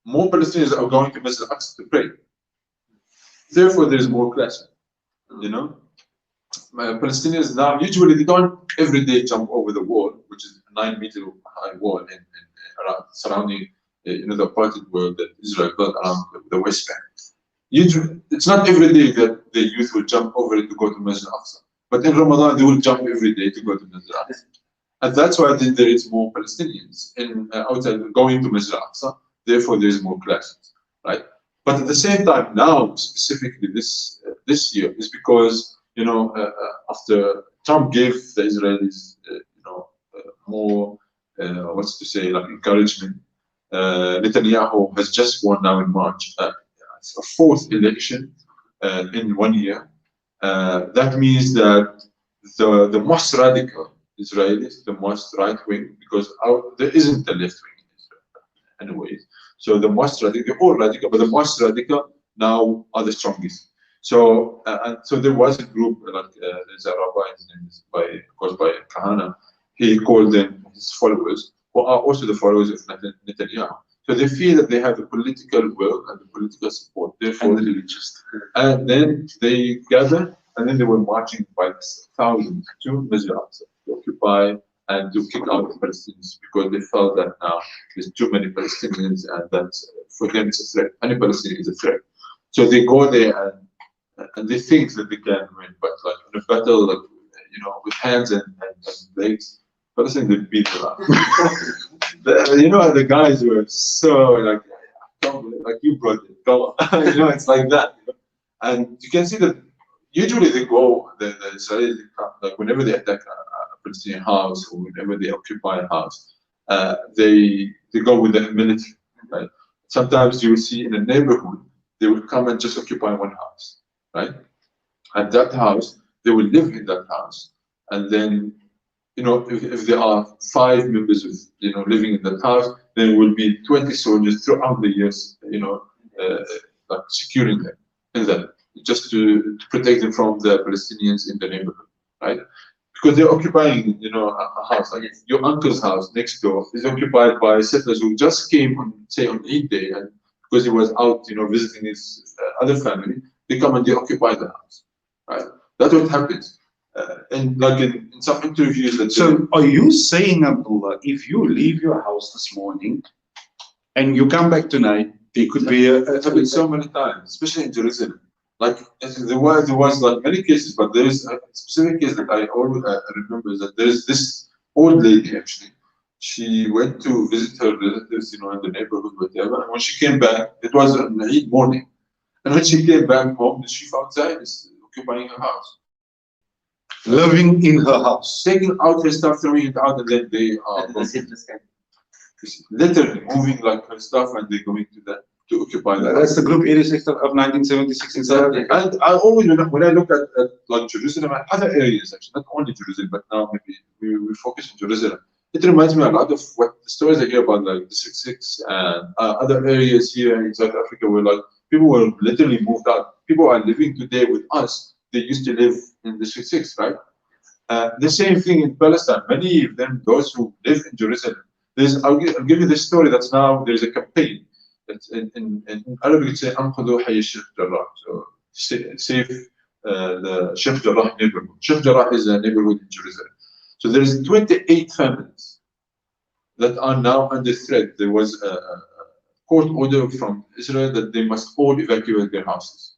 more Palestinians are going to Masjid al-Aqsa to pray. Therefore, there's more clashes. Palestinians now, usually they don't every day jump over the wall, which is a 9-meter high wall around surrounding the apartheid world that Israel built around the West Bank. Usually, it's not every day that the youth will jump over it to go to Masjid al-Aqsa. But in Ramadan, they will jump every day to go to Masjid al-Aqsa. And that's why then there is more Palestinians outside going to Masjid al-Aqsa. Therefore, there is more clashes, right? But at the same time, now specifically this year, is because after Trump gave the Israelis more encouragement. Netanyahu has just won now in March a 4th election in 1 year. That means that the most radical Israelis, the most right wing, because there isn't a left wing in Israel, anyways. So the most radical, they're all radical, but the most radical now are the strongest. So so there was a group there's a rabbi, his name is by Kahana. He called them his followers, who are also the followers of Netanyahu. So they feel that they have the political will and the political support, therefore religious. And then they gathered, and then they were marching by thousands to Masjid al-Aqsa to occupy and to kick out the Palestinians, because they felt that now there's too many Palestinians, and that's for them it's a threat. Any Palestinian is a threat. So they go there and they think that they can win, but in a battle, with hands and legs, Palestinians they beat them up. The guys were so like you brought it, go on. It's like that. And you can see that usually they go, the Israelis, like whenever they attack a Palestinian house or whenever they occupy a house, they go with the military, right? Sometimes you will see in a neighborhood, they will come and just occupy one house, right? At that house, they will live in that house. And then, you know, if there are 5 members of, you know, living in that house, there will be 20 soldiers throughout the years, you know, like securing them in that, just to protect them from the Palestinians in the neighborhood, right? Because they're occupying, you know, a house. Like your uncle's house next door is occupied by settlers who just came on, say, on Eid day, and because he was out, you know, visiting his other family, they come and they occupy the house, right? That's what happens. And like in some interviews that. So are you saying, Abdullah, if you leave your house this morning and you come back tonight, there could be a. It happened so many times, especially in Jerusalem. Like there was like many cases, but there is a specific case that I always remember, is that there is this old lady actually. She went to visit her relatives, you know, in the neighborhood, whatever. And when she came back, it was an Eid morning. And when she came back home, she found Zionists occupying her house. Living in her house. Taking out her stuff, throwing it out, and then they are literally moving like her stuff, and they're going to occupy that. That's the Group 86 of 1976 in South Africa. And I always, when I look at like Jerusalem and other areas, actually, not only Jerusalem, but now maybe we focus on Jerusalem. It reminds me a lot of what the stories I hear about, like District 6 and other areas here in South Africa, where like people were literally moved out. People are living today with us. They used to live in District 6, right? The same thing in Palestine. Many of them, those who live in Jerusalem, I'll give you this story that's now, there's a campaign. It's in Arabic, it's Anqadhu Hayy Sheikh Jarrah. So save the Sheikh Jarrah neighborhood. Sheikh Jarrah is a neighborhood in Jerusalem. So there's 28 families that are now under threat. There was a court order from Israel that they must all evacuate their houses,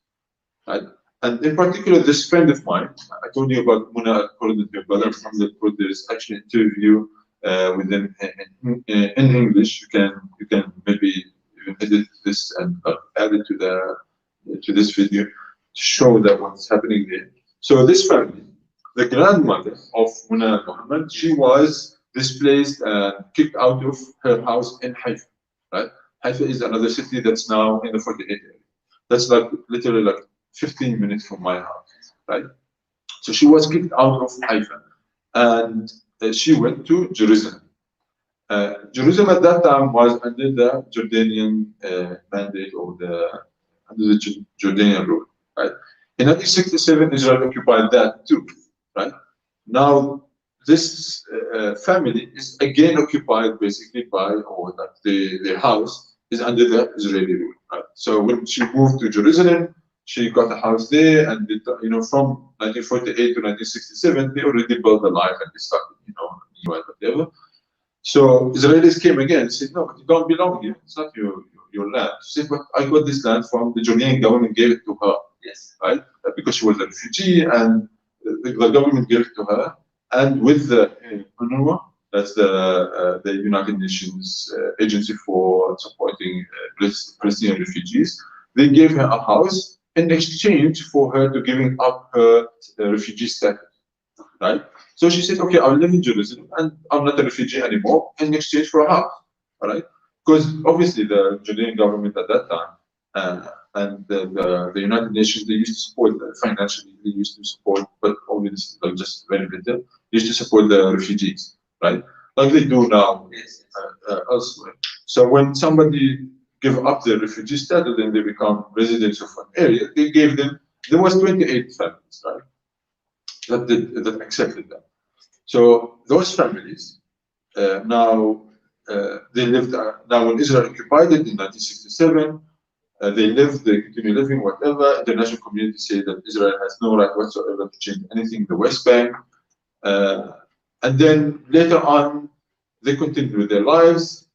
right? And in particular, this friend of mine, I told you about Muna al-Quds, your brother from the Quds. There's actually an interview with them in English. You can maybe even edit this and add it to this video to show that what's happening there. So this family, the grandmother of Muna Muhammad, she was displaced and kicked out of her house in Haifa, right? Haifa is another city that's now in the 48 area. That's like literally like 15 minutes from my house, right? So she was kicked out of Haifa, and she went to Jerusalem. Jerusalem at that time was under the Jordanian mandate, or under the Jordanian rule, right? In 1967, Israel occupied that too, right? Now, this family is again occupied basically by, or that their house is under the Israeli rule, right? So when she moved to Jerusalem, she got a house there, and you know, from 1948 to 1967, they already built a life and they started, you know, new and whatever. So Israelis came again and said, no, you don't belong here. It's not your land. She said, but I got this land from the Jordanian government, gave it to her. Yes. Right? Because she was a refugee, and the government gave it to her. And with the UNRWA, that's the United Nations Agency for Supporting Palestinian Refugees, they gave her a house in exchange for her to giving up her refugee status, right? So she said, okay, I'll live in Jerusalem and I'm not a refugee anymore in exchange for a house, all right? Because obviously the Jordanian government at that time and the United Nations, they used to support financially, they used to support, but obviously like just very little, they used to support the refugees, right? Like they do now elsewhere. So when somebody give up their refugee status, then they become residents of an area. They gave them, there was 28 families, right, that accepted them. So those families, now they lived, now when Israel occupied it in 1967, they continue living, whatever. International community say that Israel has no right whatsoever to change anything in the West Bank. And then later on, they continue with their lives.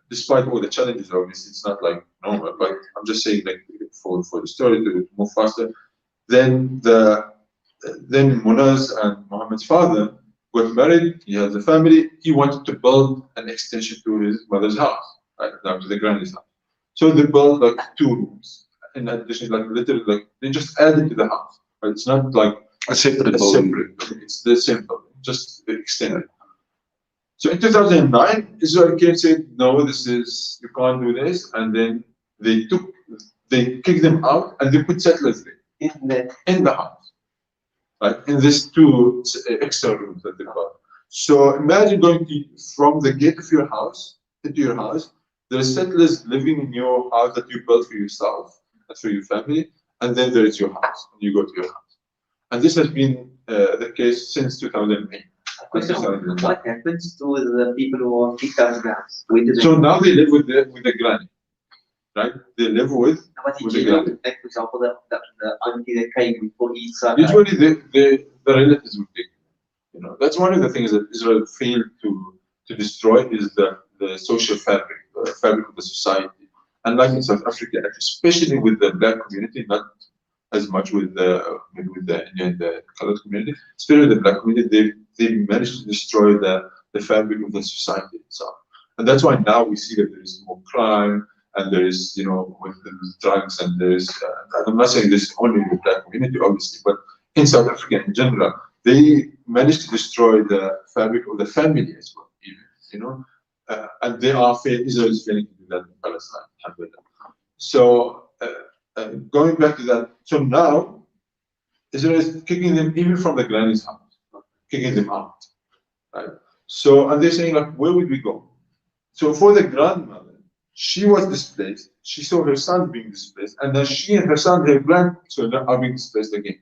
Despite all the challenges, obviously, it's not like normal, but I'm just saying, like, for the story to move faster. Then Muna's and Muhammad's father got married. He has a family. He wanted to build an extension to his mother's house, right, down to the granny's house. So they built like 2 rooms in addition, like literally, like they just added to the house. Right? It's not like A separate a building. separate. It's the same building, just extended. So in 2009, Israel came and said, no, you can't do this, and then they kicked them out and they put settlers there in the house, right? In these two extra rooms that they got. So imagine going from the gate of your house into your house. There are settlers living in your house that you built for yourself and for your family, and then there is your house, and you go to your house. And this has been the case since 2008. What happens to the people who are kicked out of the house? So now they live with the granny, right? They live with the granny. Like, for example, the auntie that came before Isa. Usually the relatives would take. You know, that's one of the things that Israel failed to destroy is the social fabric, the fabric of the society. And like in South Africa, especially with the black community, not as much with the Indian, the colored community, especially with the black community, they managed to destroy the fabric of the society itself. And that's why now we see that there is more crime, and there is, you know, with the drugs, and there is, I'm not saying this only in the black community, obviously, but in South Africa in general, they managed to destroy the fabric of the family as well, even, you know, and Israel is failing to do that in Palestine. So going back to that, so now Israel is kicking them even from the granny's house, kicking them out, right? So, and they're saying, like, where would we go? So for the grandmother, she was displaced. She saw her son being displaced, and then she and her son, her grandchildren, are being displaced again,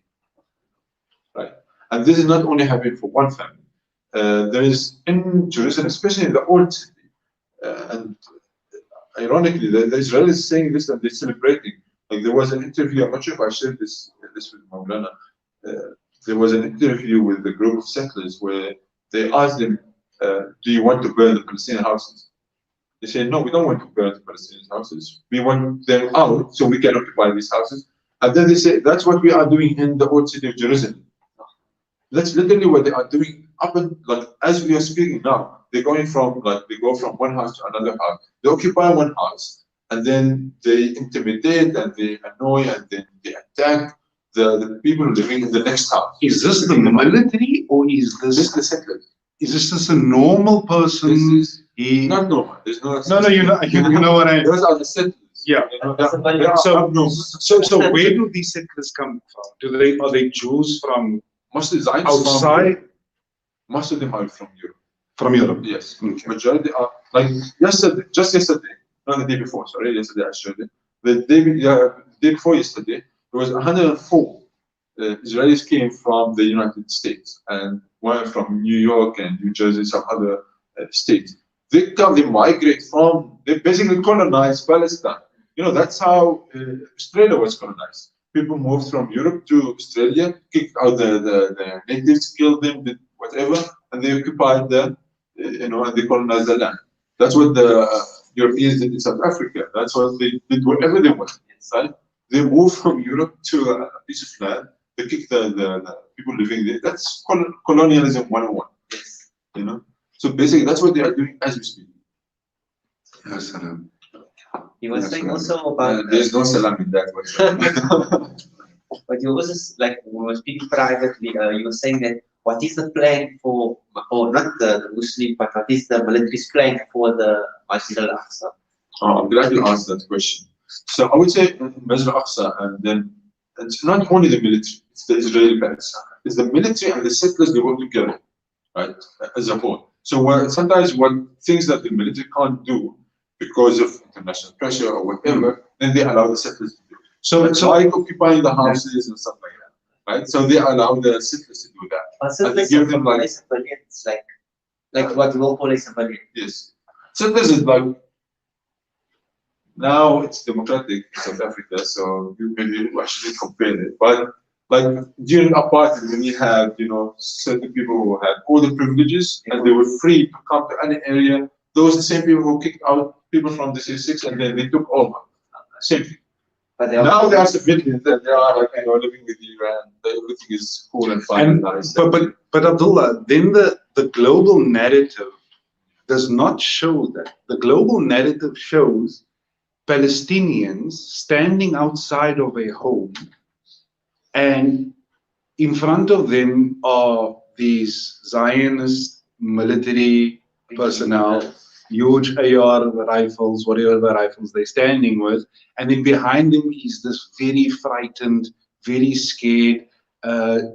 right? And this is not only happening for one family. There is in Jerusalem, especially in the old city, and ironically, the Israelis are saying this and they're celebrating. Like there was an interview, I'm not sure if I shared this with Maulana. There was an interview with the group of settlers where they asked them, do you want to burn the Palestinian houses? They said, no, we don't want to burn the Palestinian houses. We want them out so we can occupy these houses. And then they say, that's what we are doing in the old city of Jerusalem. That's literally what they are doing up and like as we are speaking now. They're going from they go from one house to another house. They occupy one house and then they intimidate and they annoy and then they attack the people living in the next house. Is this the military or is this the settlers? Is this just a normal person? This is not normal. There's no. No, you know what I mean. Those are the settlers. Yeah. So where do these settlers come from? Are they Jews from most of the outside? Most of them are from Europe. From Europe, yes. Okay. Majority are like just yesterday, not the day before. Sorry, yesterday I showed it. The day before yesterday, there was 104 Israelis came from the United States and one from New York and New Jersey, some other states. They migrate from. They basically colonized Palestine. You know, that's how Australia was colonized. People moved from Europe to Australia, kicked out the natives, killed them, did whatever, and they occupied and they colonized the land. That's what the Europeans did in South Africa. That's what they did wherever they went, right? They moved from Europe to a piece of land. They kicked the people living there. That's colonialism 101. Yes. You know? So basically, that's what they are doing as we speak. Yes, you were saying also about there's no salam in that whatsoever. But you also, like, when we were speaking privately, you were saying that what is the plan for not the Muslim, but what is the military's plan for the Masjid al-Aqsa? Oh, I'm glad you asked that question. So I would say Masjid al-Aqsa, and then it's not only the military, it's the Israeli Palestine. It's the military and the settlers, they work together, right, as a whole. So sometimes things that the military can't do because of international pressure or whatever, then they allow the settlers to do. So like occupying the houses and stuff like that, right? So they allow the settlers to do that. And they give them like civilians, like what we'll call a civilian. Yes. Settlers is like, now it's democratic in South Africa, so maybe I shouldn't compare it. But like during apartheid, when you had, certain people who had all the privileges and they were free to come to any area, those are the same people who kicked out people from the C6 and then they took over. Same thing. But now they are civilians and they are like, living with you and everything is cool and fine and nice. But Abdullah, then the global narrative does not show that. The global narrative shows Palestinians standing outside of a home, and in front of them are these Zionist military personnel, huge AR rifles, whatever the rifles they're standing with, and then behind them is this very frightened, very scared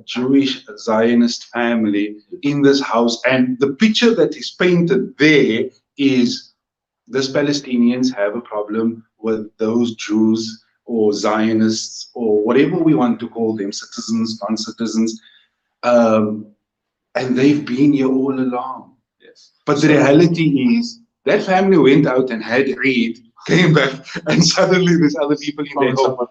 Jewish Zionist family in this house. And the picture that is painted there is these Palestinians have a problem with those Jews or Zionists or whatever we want to call them, citizens, non-citizens, and they've been here all along. Yes. But the reality is that family went out and had Eid, came back, and suddenly there's other people in their home.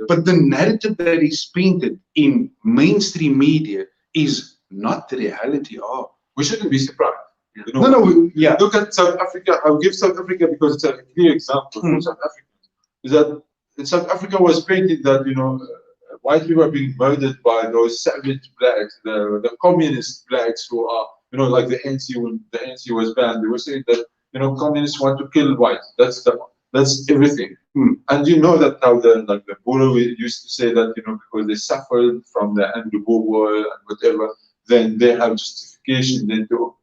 But the narrative that is painted in mainstream media is not the reality of. We shouldn't be surprised. You know, Look at South Africa. I'll give South Africa because it's a clear example for South Africans. Is that in South Africa was painted that white people are being murdered by those savage blacks, the communist blacks who are like the ANC. When the ANC was banned, they were saying that communists want to kill whites. That's everything. And you know that how the Boer used to say that because they suffered from the Anglo War and whatever, then they have justification then to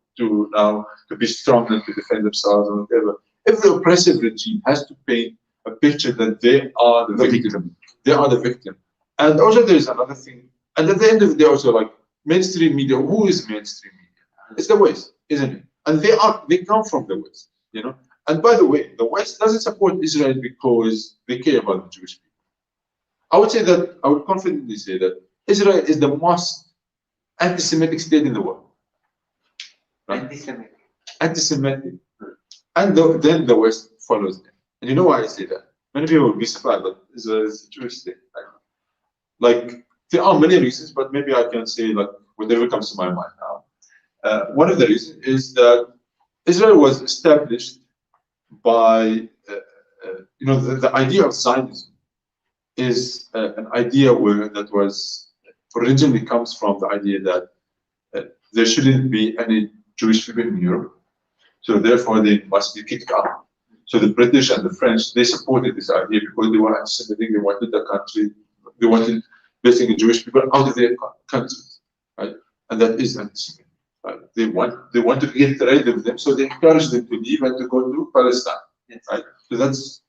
be strong and to defend themselves and whatever. Every oppressive regime has to paint a picture that they are the victim. They are the victim. And also there is another thing. And at the end of the day, also like mainstream media. Who is mainstream media? It's the West, isn't it? And they come from the West, And by the way, the West doesn't support Israel because they care about the Jewish people. I would confidently say that Israel is the most anti-Semitic state in the world. Right? Anti-Semitic. And then the West follows them. And you know why I say that? Many people will be surprised, but Israel is a Jewish state. Like there are many reasons, but maybe I can say like whatever comes to my mind now. One of the reasons is that Israel was established by, the idea of Zionism is an idea that was originally comes from the idea that there shouldn't be any Jewish people in Europe, so therefore they must be kicked out. So the British and the French, they supported this idea because they were anti-Semitic. They wanted the country, they wanted basically Jewish people out of their countries, right? And that is anti-Semitic. Right? They want to get rid of them, so they encourage them to leave and to go to Palestine. Yes. Right? So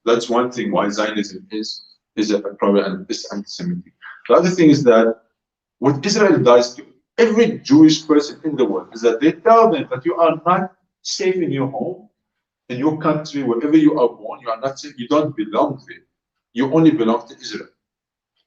that's one thing why Zionism is a problem and is anti-Semitic. The other thing is that what Israel does to every Jewish person in the world is that they tell them that you are not safe in your home, in your country, wherever you are born. You are not safe. You don't belong there. You only belong to Israel.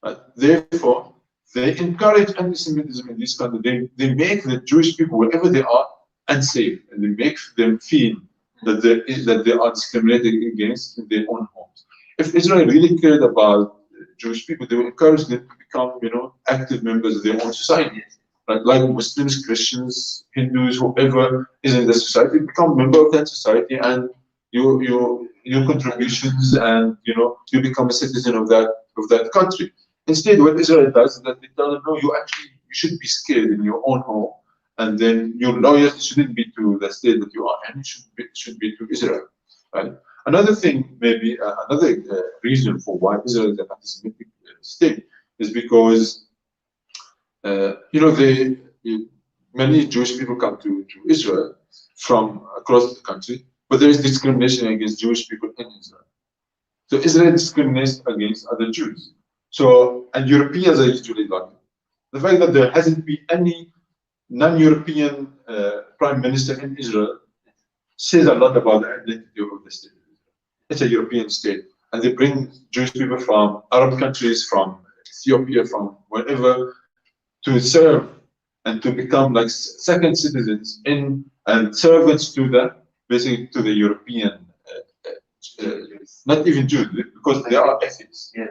Right? Therefore, they encourage anti-Semitism in this country. They make the Jewish people, wherever they are, unsafe, and they make them feel that they are discriminated against in their own homes. If Israel really cared about Jewish people, they would encourage them to become, active members of their own society. Like Muslims, Christians, Hindus, whoever is in the society, become a member of that society, and your contributions, and you become a citizen of that country. Instead, what Israel does is that they tell them, no, you should be scared in your own home, and then your loyalty shouldn't be to the state that you are in, it should be to Israel. Right? Another thing, maybe another reason for why Israel is an anti-Semitic state is because many Jewish people come to Israel from across the country, but there is discrimination against Jewish people in Israel. So Israel discriminates against other Jews. So, and Europeans are usually lucky. The fact that there hasn't been any non-European prime minister in Israel says a lot about the identity of the state. It's a European state, and they bring Jewish people from Arab countries, from Ethiopia, from wherever, to serve and to become like second citizens and servants to the European, not even Jews, because they are atheists. Yeah.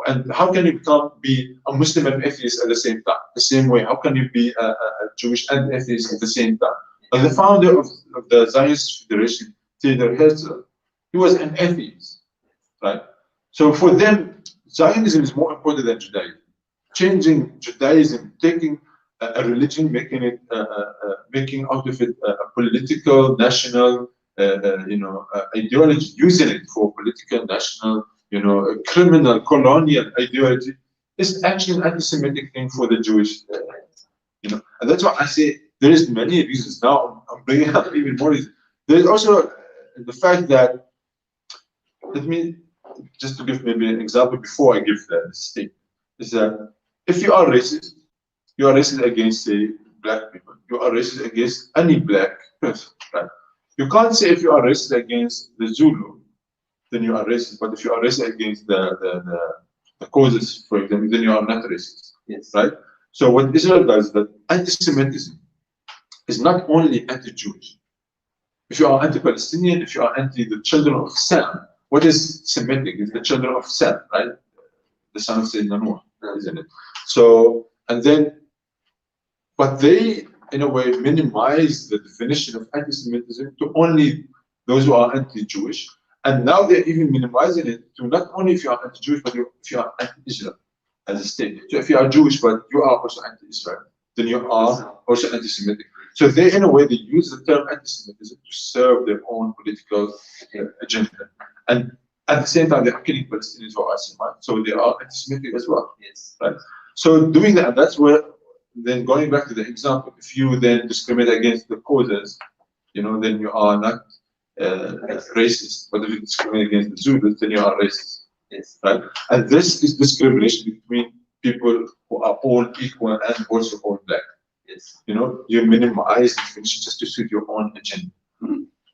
And how can you be a Muslim and atheist at the same time? The same way, how can you be a Jewish and atheist at the same time? And the founder of the Zionist Federation, Theodor Herzl, he was an atheist, right? So for them, Zionism is more important than Judaism. Changing Judaism, taking a religion, making out of it a political, national ideology, using it for political, national, criminal, colonial ideology, is actually an anti-Semitic thing for the Jewish, and that's why I say there is many reasons. Now I'm bringing up even more reasons. There is also the fact that, let me just to give maybe an example before I give the statement, is that if you are racist against, say, black people, you are racist against any black person, right? You can't say if you are racist against the Zulu, then you are racist. But if you are racist against the causes, for example, then you are not racist. Yes. Right? So what Israel does is that anti-Semitism is not only anti-Jewish. If you are anti-Palestinian, if you are anti the children of Sam, what is Semitic? It's the children of Sam, right? The son of Sayyidina Noah, isn't it? So, and then, but they, in a way, minimize the definition of anti-Semitism to only those who are anti-Jewish. And now they're even minimizing it to not only if you are anti-Jewish, but if you are anti-Israel as a state. So if you are Jewish, but you are also anti-Israel, then you are also anti-Semitic. So they, in a way, they use the term anti-Semitism to serve their own political agenda. And at the same time, they're killing Palestinians who are Semites, so they are anti-Semitic as well. Yes. Right? So doing that, that's where, then going back to the example, if you then discriminate against the causes, then you are not racist. But if you discriminate against the Zulus, then you are racist. Yes. Right? And this is discrimination between people who are all equal and also all black. Yes. You minimize discrimination just to suit your own agenda.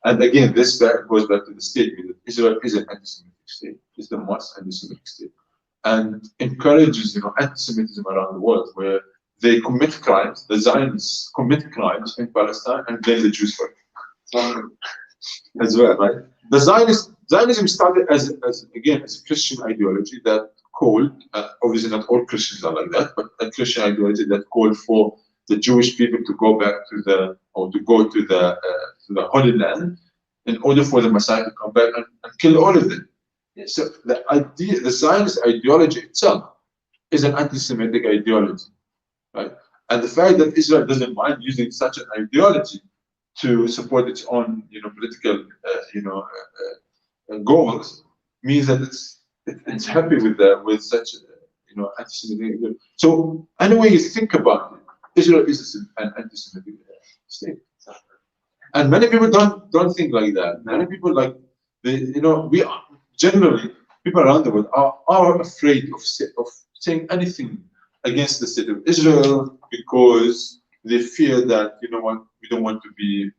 And again, this goes back to the statement that Israel is an anti-Semitic state. It's the most anti-Semitic state, and encourages anti-Semitism around the world, where they commit crimes. The Zionists commit crimes in Palestine, and blame the Jews for it as well, right? The Zionism started as a Christian ideology that called, obviously not all Christians are like that, but a Christian ideology that called for the Jewish people to go back to the Holy Land in order for the Messiah to come back and kill all of them. Yes. So the Zionist ideology itself is an anti-Semitic ideology, right? And the fact that Israel doesn't mind using such an ideology to support its own, political, goals, means that it's happy with such, anti-Semitic ideology. So anyway you think about it, Israel is an anti-Semitic state, and many people don't think like that. Many people we are generally, people around the world are afraid of saying anything against the state of Israel because they fear that we don't want to be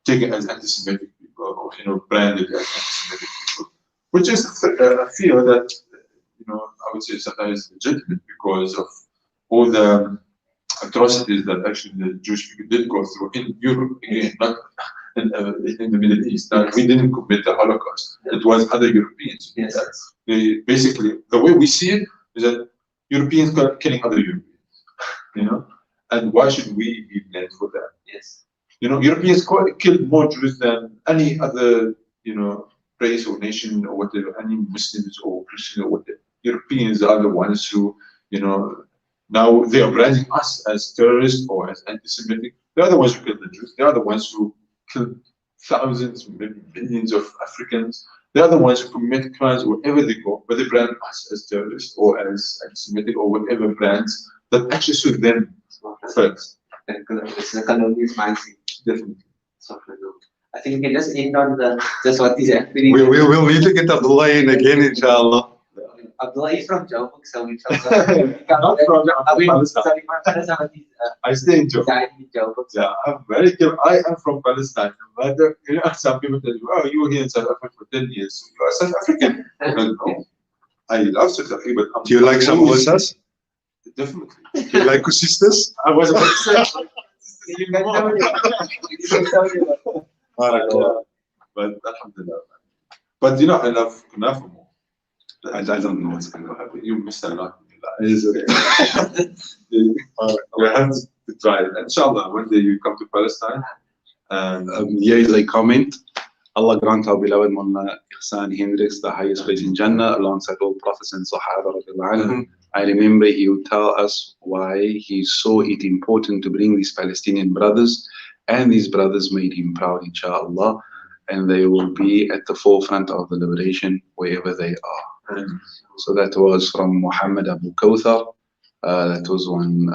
taken as anti-Semitic people or branded as anti-Semitic people, which is a fear that I would say sometimes legitimate because of all the atrocities that actually the Jewish people did go through in Europe, again, not in the Middle East. We didn't commit the Holocaust. It was other Europeans. Yes. Basically, the way we see it is that Europeans are killing other Europeans, and why should we be blamed for that? Yes. Europeans killed more Jews than any other, race or nation or whatever, any Muslims or Christians or whatever. Europeans are the ones who, now they are branding us as terrorists or as anti-Semitic. They are the ones who killed the Jews. They are the ones who killed thousands, maybe millions of Africans. They are the ones who commit crimes wherever they go, but they brand us as terrorists or as anti-Semitic or whatever brands that actually suit them first. It's a colonial mindset. Definitely. I think we can just end on just what is happening. We will need to get Abdullah in again, inshallah. Abdullah is from Joburg, so we Not from Palestine. I stay in Joburg. Yeah, I am from Palestine. But some people tell you, oh, you were here in South Africa for 10 years. So you are South African. No, I love South Africa, but Do you like samosas? Definitely. Do you like kusistas? I was about to say. But alhamdulillah. But I love kunafa more. I don't know what's going to happen. You missed a lot. Is it? You have to try it. Inshallah, one day you come to Palestine. And Here is a comment. Allah grant our beloved Mullah Ihsan Hendricks the highest place in Jannah alongside all prophets and Sahaba. I remember he would tell us why he saw it important to bring these Palestinian brothers and these brothers made him proud, inshallah, and they will be at the forefront of the liberation wherever they are. So that was from Muhammad Abu Kawthar. That was one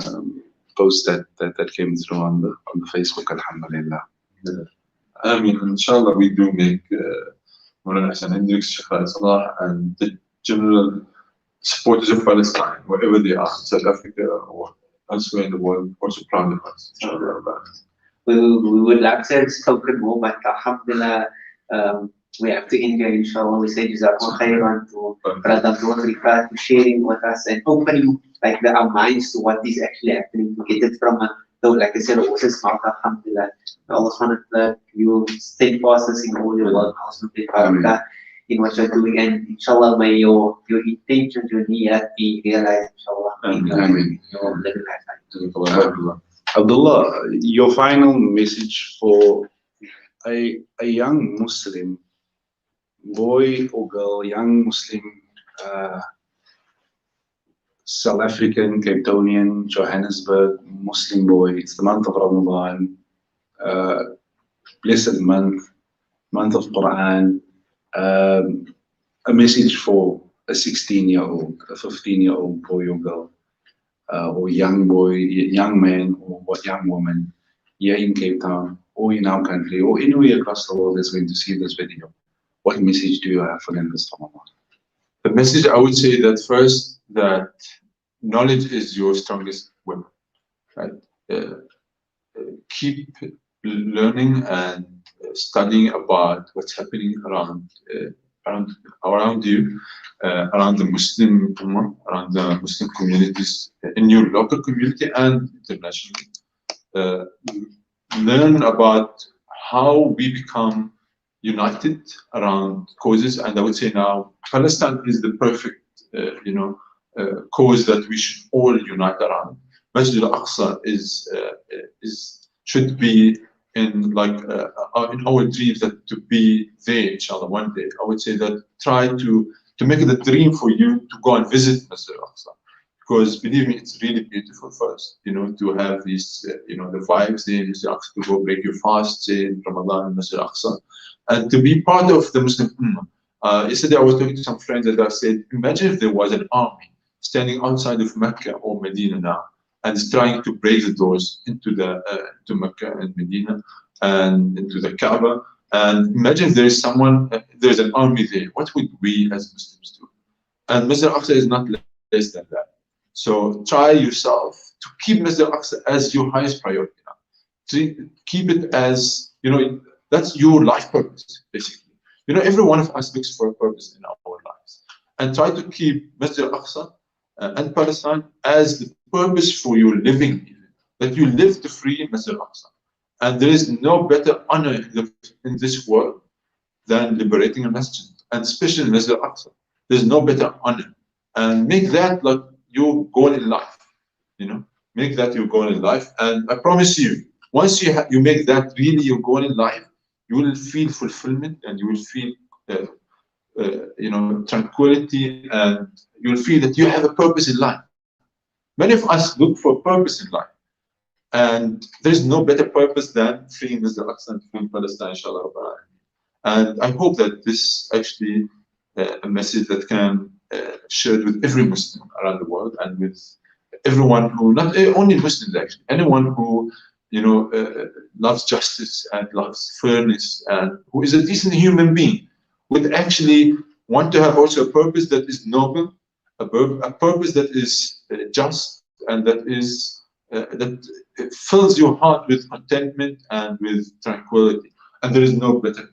post that came through on the Facebook, alhamdulillah. I mean, inshallah, we do make Mulana Hassan Hendricks, Sheikh Salah, and the general supporters of Palestine, wherever they are, South Africa or elsewhere in the world, also proud of us. We would like to have spoken more, but alhamdulillah, we have to end here, inshallah. We say Jazakallah khairan to Brother Abdallah Grifat for sharing with us and opening our minds to what is actually happening, to get it from like I said, a horse's mouth, alhamdulillah. Allah subhanahu wa ta'ala, you steadfastness in all your work, in what you're doing, and inshallah may your intentions, your niyat be realized, inshallah. Amen. Your living life. Abdullah, your final message for a young Muslim, boy or girl, young Muslim, South African, Cape Townian, Johannesburg, Muslim boy. It's the month of Ramadan, blessed month of Quran. A message for a 16-year-old, a 15-year-old boy or girl, or young boy, young man, or young woman here in Cape Town, or in our country, or anywhere across the world that's going to see this video. What message do you have for them this Ramadan? The message, I would say that first, that knowledge is your strongest weapon, right? Keep learning and studying about what's happening around you, around the Muslim Ummah, around the Muslim communities in your local community and internationally. Learn about how we become united around causes, and I would say now Palestine is the perfect, cause that we should all unite around. Masjid al-Aqsa should be in our dreams, that to be there, inshallah, one day. I would say that try to make it a dream for you to go and visit Masjid al-Aqsa, because believe me, it's really beautiful for us, to have these, the vibes there in Masjid al-Aqsa, to go break your fast in Ramadan in Masjid al-Aqsa, and to be part of the Muslim Ummah. Yesterday I was talking to some friends that I said, imagine if there was an army standing outside of Mecca or Medina now, and is trying to break the doors into to Mecca and Medina and into the Kaaba. And imagine if there's an army there. What would we as Muslims do? And Masjid al-Aqsa is not less than that. So try yourself to keep Masjid al-Aqsa as your highest priority now. To keep it as, that's your life purpose, basically. Every one of us looks for a purpose in our lives. And try to keep Masjid al-Aqsa and Palestine as the purpose for your living, that you live to free Masjid al-Aqsa. And there is no better honor in this world than liberating a masjid, and especially Masjid al-Aqsa. There's no better honor. And make that like your goal in life, make that your goal in life. And I promise you, once you make that really your goal in life, you will feel fulfillment, and you will feel tranquility, and you'll feel that you have a purpose in life. Many of us look for a purpose in life, and there's no better purpose than freeing Masjid al-Aqsa and freeing Palestine, inshallah. And I hope that this actually a message that can shared with every Muslim around the world, and with everyone who, not only Muslims actually, anyone who loves justice and loves fairness, and who is a decent human being, would actually want to have also a purpose that is noble, a purpose that is just, and that is that fills your heart with contentment and with tranquility. And there is no better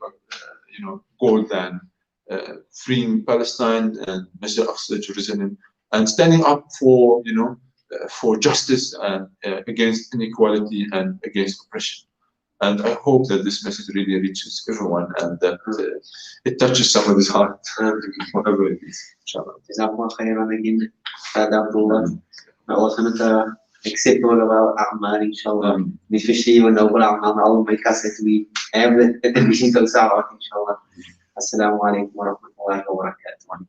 goal than freeing Palestine and Masjid al-Aqsa, Jerusalem, and standing up for for justice and against inequality and against oppression. And I hope that this message really reaches everyone, and that it touches somebody's heart, whatever it is. Inshallah. Jazakallah khairan again, Brother Abdullah. May Allah SWT accept all of our a'mal, inshallah. Especially your noble a'mal. Allah make us that we have the vision to our heart, inshallah. Assalamu alaikum wa rahmatullahi wa barakatuh.